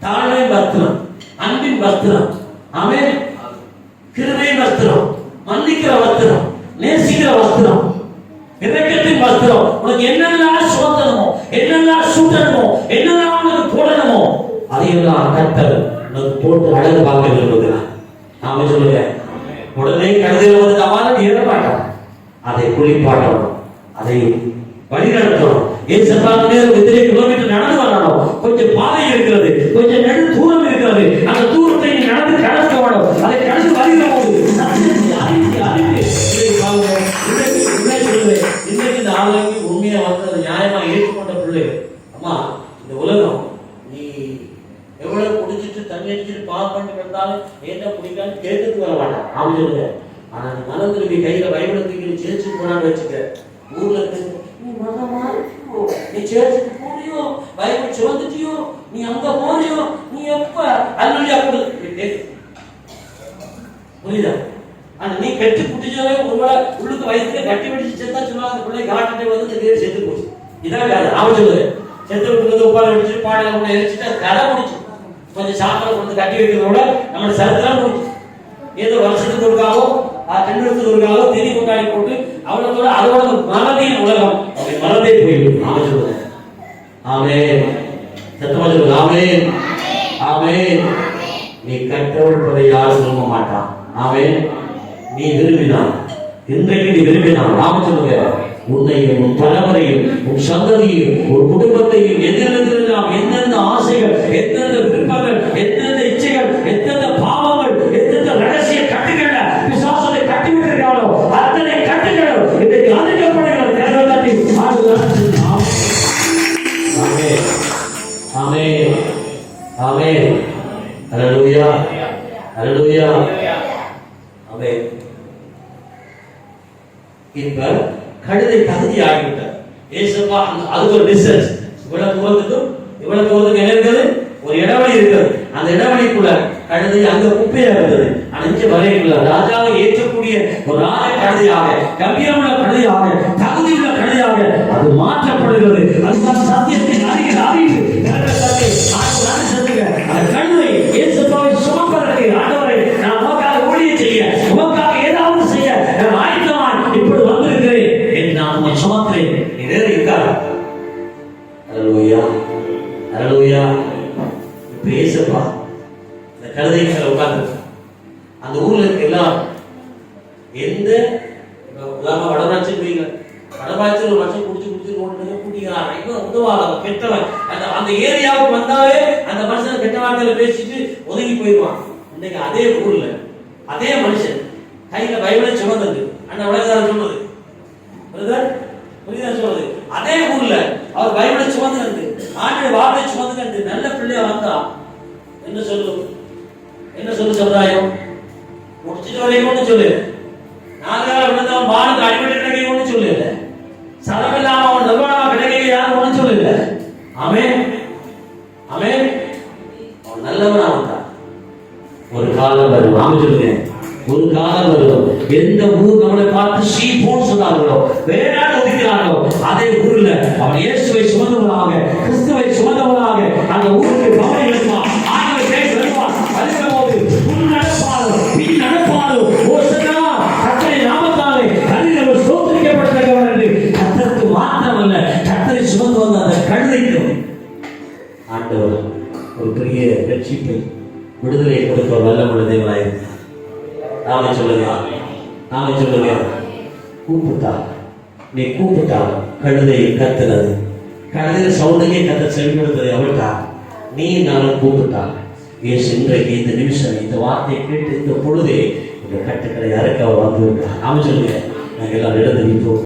தாழ்மையின் வஸ்திரம், அன்பின் வஸ்திரம், ஆமென், கிருபையின் வஸ்திரம், மன்னிக்கிற வஸ்திரம், நேசிக்கிற வஸ்திரம், இரக்கத்தின் வஸ்திரம். உனக்கு என்னெல்லாம் சுமத்தணுமோ, என்னெல்லாம் சூட்டணுமோ, என்னெல்லாம் உனக்கு போடணுமோ அதையெல்லாம் கர்த்தர் உனக்கு போட்டு அழகு பார்க்க விரும்புகிறார். நாம சொல்லுங்க. உடனே கழுதையில் வந்து அவன் ஏற மாட்டான். அதை குளிப்பாட்டணும், அதை வழிநடத்தணும். ஏன் சத்தானே 3 கிலோமீட்டர் நடந்து வரணும். கொஞ்சம் பாதை இருக்கிறது, கொஞ்சம் நெடு தூரம் இருக்கிறது. அந்த தூரத்தை நீ நடந்து கடக்க வேணும். அதை கடந்து வருகிற போது இன்னைக்கு இந்த ஆளுக்கு உண்மையா வந்து நியாயமா ஏற்றுக்கொண்ட பிள்ளைகள். அம்மா இந்த உலகம் நீ எவ்வளவு குடிச்சிட்டு தண்ணி அடிச்சுட்டு பாவம் பண்ணிட்டு வந்தாலும் என்ன குடிக்கான்னு கேட்டுட்டு வர மாட்டான். அவன் சொல்லுங்க. ஆனா நீ மனம் திரும்பி கையில பைபிளை தூக்கி சேர்ச்சு போனான்னு வச்சுக்க, ஊர்ல இருக்கு நீ சேர்ச்சுக்கு போறியோ, பைபிள் சுமந்துட்டியோ, நீ அங்க போறியோ, நீ எப்ப அல்லா புரியுதா? ஆனா நீ கட்டி குட்டிச்சவே ஒருவேளை உள்ளுக்கு வயசுல கட்டி வெடிச்சு செத்தா சொல்லுவாங்க அந்த பிள்ளை காட்டிட்டு வந்து இந்த பேர் செத்து போச்சு. இதான் கதை. அவன் சொல்லுது செத்து விட்டு உட்கார வச்சு பாடல கொண்டு எரிச்சுட்டு அது கதை முடிச்சு. கொஞ்சம் சாப்பாடு கொண்டு கட்டி வைக்கிறதோட நம்ம சரித்திரம் முடிச்சு. ஏதோ வருஷத்துக்கு ஒருக்காவோ 2 வருஷத்துக்கு ஒருக்காவோ திரி கொண்டாடி போட்டு அவளோட அதோட மறதியின் உலகம் அப்படி மறந்தே போயிடும். அவன் சொல்லுது ஆமென். சத்தமா சொல்லுது ஆமென் ஆமென். நீ கட்டவிழ்ப்பதை யாரும் விரும்ப மாட்டான். ஆமென். நீ விரும்பினான் இன்றைக்கு நீ விரும்பினான் நாம சொல்லுங்க உன்னையும் உன் தலைமுறையும் உன் சந்ததியும் ஒரு குடும்பத்தையும் எந்தெல்லாம் எந்தெந்த ஆசைகள் எந்தெந்த விருப்பங்கள் எந்தெந்த இச்சைகள் எந்தெந்த பாவங்கள் எந்தெந்த ரகசிய கட்டுகள பிசாசனை கட்டிவிட்டிருக்காளோ அத்தனை கட்டுகளும் இன்றைக்கு அழிக்கப்படுகிற தேர்தல் தட்டி ஆமென் ஆமென் ஆமென். ஹல்லேலூயா ஹல்லேலூயா ஆமென். இப்ப கழுதை தகுதி ஆகிவிட்டார். ஏசப்பா அது ஒரு ரிசர்ச். இவ்வளவு தூரத்துக்கு என்ன இருக்குது? ஒரு இடைவெளி இருக்கிறது. அந்த இடைவெளிக்குள்ள கழுதை அங்க குப்பையா இருந்தது. அணிஞ்ச வரைக்குள்ள ராஜாவை ஏற்றக்கூடிய ஒரு ராஜ கழுதையாக கம்பீரமுள்ள கழுதையாக தகுதியுள்ள கழுதையாக அது மாற்றப்படுகிறது. அதுதான் சத்தியத்தின் அருகில் அறிவு கழுதை ஏசப்பாவை சுமப்பதற்கு ஆண்டவரை நான் உமக்காக ஊழியம் செய்ய உமக்காக ஏதாவது செய்ய நான் ஆயத்தமான் இப்படி வந்திருக்கிறேன் என்று நான் உங்களை சுமக்கிறேன். நீ வேற இருக்காரா? ஹல்லேலூயா ஹல்லேலூயா. இப்ப ஏசப்பா இந்த கழுதைகளை உட்கார்ந்து அந்த ஊர்ல இருக்க எல்லாம் எந்த உதாரணம் வடமாச்சு வடமாச்சு ஒரு வருஷம் குடிச்சு கூட்டிக்கிறான் இன்னும் உதவாத கெட்டவன் அந்த ஏரியாவுக்கு வந்தாலே அந்த மனுஷன் கெட்ட வார்த்தையில பேசிட்டு ஒதுங்கி போயிடுவான். இன்னைக்கு அதே ஊர்ல அதே மனுஷன் கையில பைபிளை சுமந்தது அந்த உலகத்தார சொன்னது புரியுதா சொல்றது. அதே ஊர்ல அவர் பைபிளை சுமந்து ஆண்டு வார்த்தை சுமந்து நல்ல பிள்ளையா வந்தா என்ன சொல்லு சமுதாயம் முடிச்சுட்டு வரையும் சொல்லு. 4 காலம் விழுந்தவன் பானுக்கு அடிபட்டு கிடைக்க ஒண்ணு சொல்லல. சதம் இல்லாம அவன் நிர்வாணமா கிடைக்க யாரும் ஒண்ணு சொல்லல. ஆமென் ஆமென். அவன் நல்லவனா வந்தான். ஒரு காலம் வரும். நாம சொல்லுங்க ஒரு காலம் வரும். எந்த ஊர் நம்மளை பார்த்து சீப்போன்னு சொன்னார்களோ வேறாடு ஒதுக்கிறார்களோ அதே ஊர்ல அவன் இயேசுவை சுமந்தவனாக கிறிஸ்துவை சுமந்தவனாக அந்த ஊருக்கு பவனி எழுப்பான். ஆண்டவர் பேசி வருவான். வருகிற போது முன் நடப்பாரோ பின் நடப்பாரோ ஓசனா கர்த்தரை நாமத்தாலே கர்த்தர் ஸ்தோத்திரிக்கப்பட்டவர் என்று கர்த்தருக்கு மாத்திரமல்ல கர்த்தரை சுமந்து வந்த அந்த கழுதைக்கும் ஆண்டவர் ஒரு பெரிய ரட்சிப்பை விடுதலை கொடுக்க வல்லமுள்ள தேவனாயிருக்கிறார். நாம சொல்லுங்க கூப்பிட்டா நீ கூப்பிட்டா கழுதை கத்துறது கழுதையில சவுண்டையே கத்த செவிப்படுத்தது அவள்கிட்ட நீ நானும் கூப்பிட்டா ஏசு இன்றைக்கு இந்த நிமிஷம் இந்த வார்த்தையை கேட்டு இந்த பொழுதே இந்த கட்டுக்களை யாருக்கு அவர் வந்து நாம சொல்லுங்க நாங்கள் எல்லாம் இடத்துல நிற்போம்.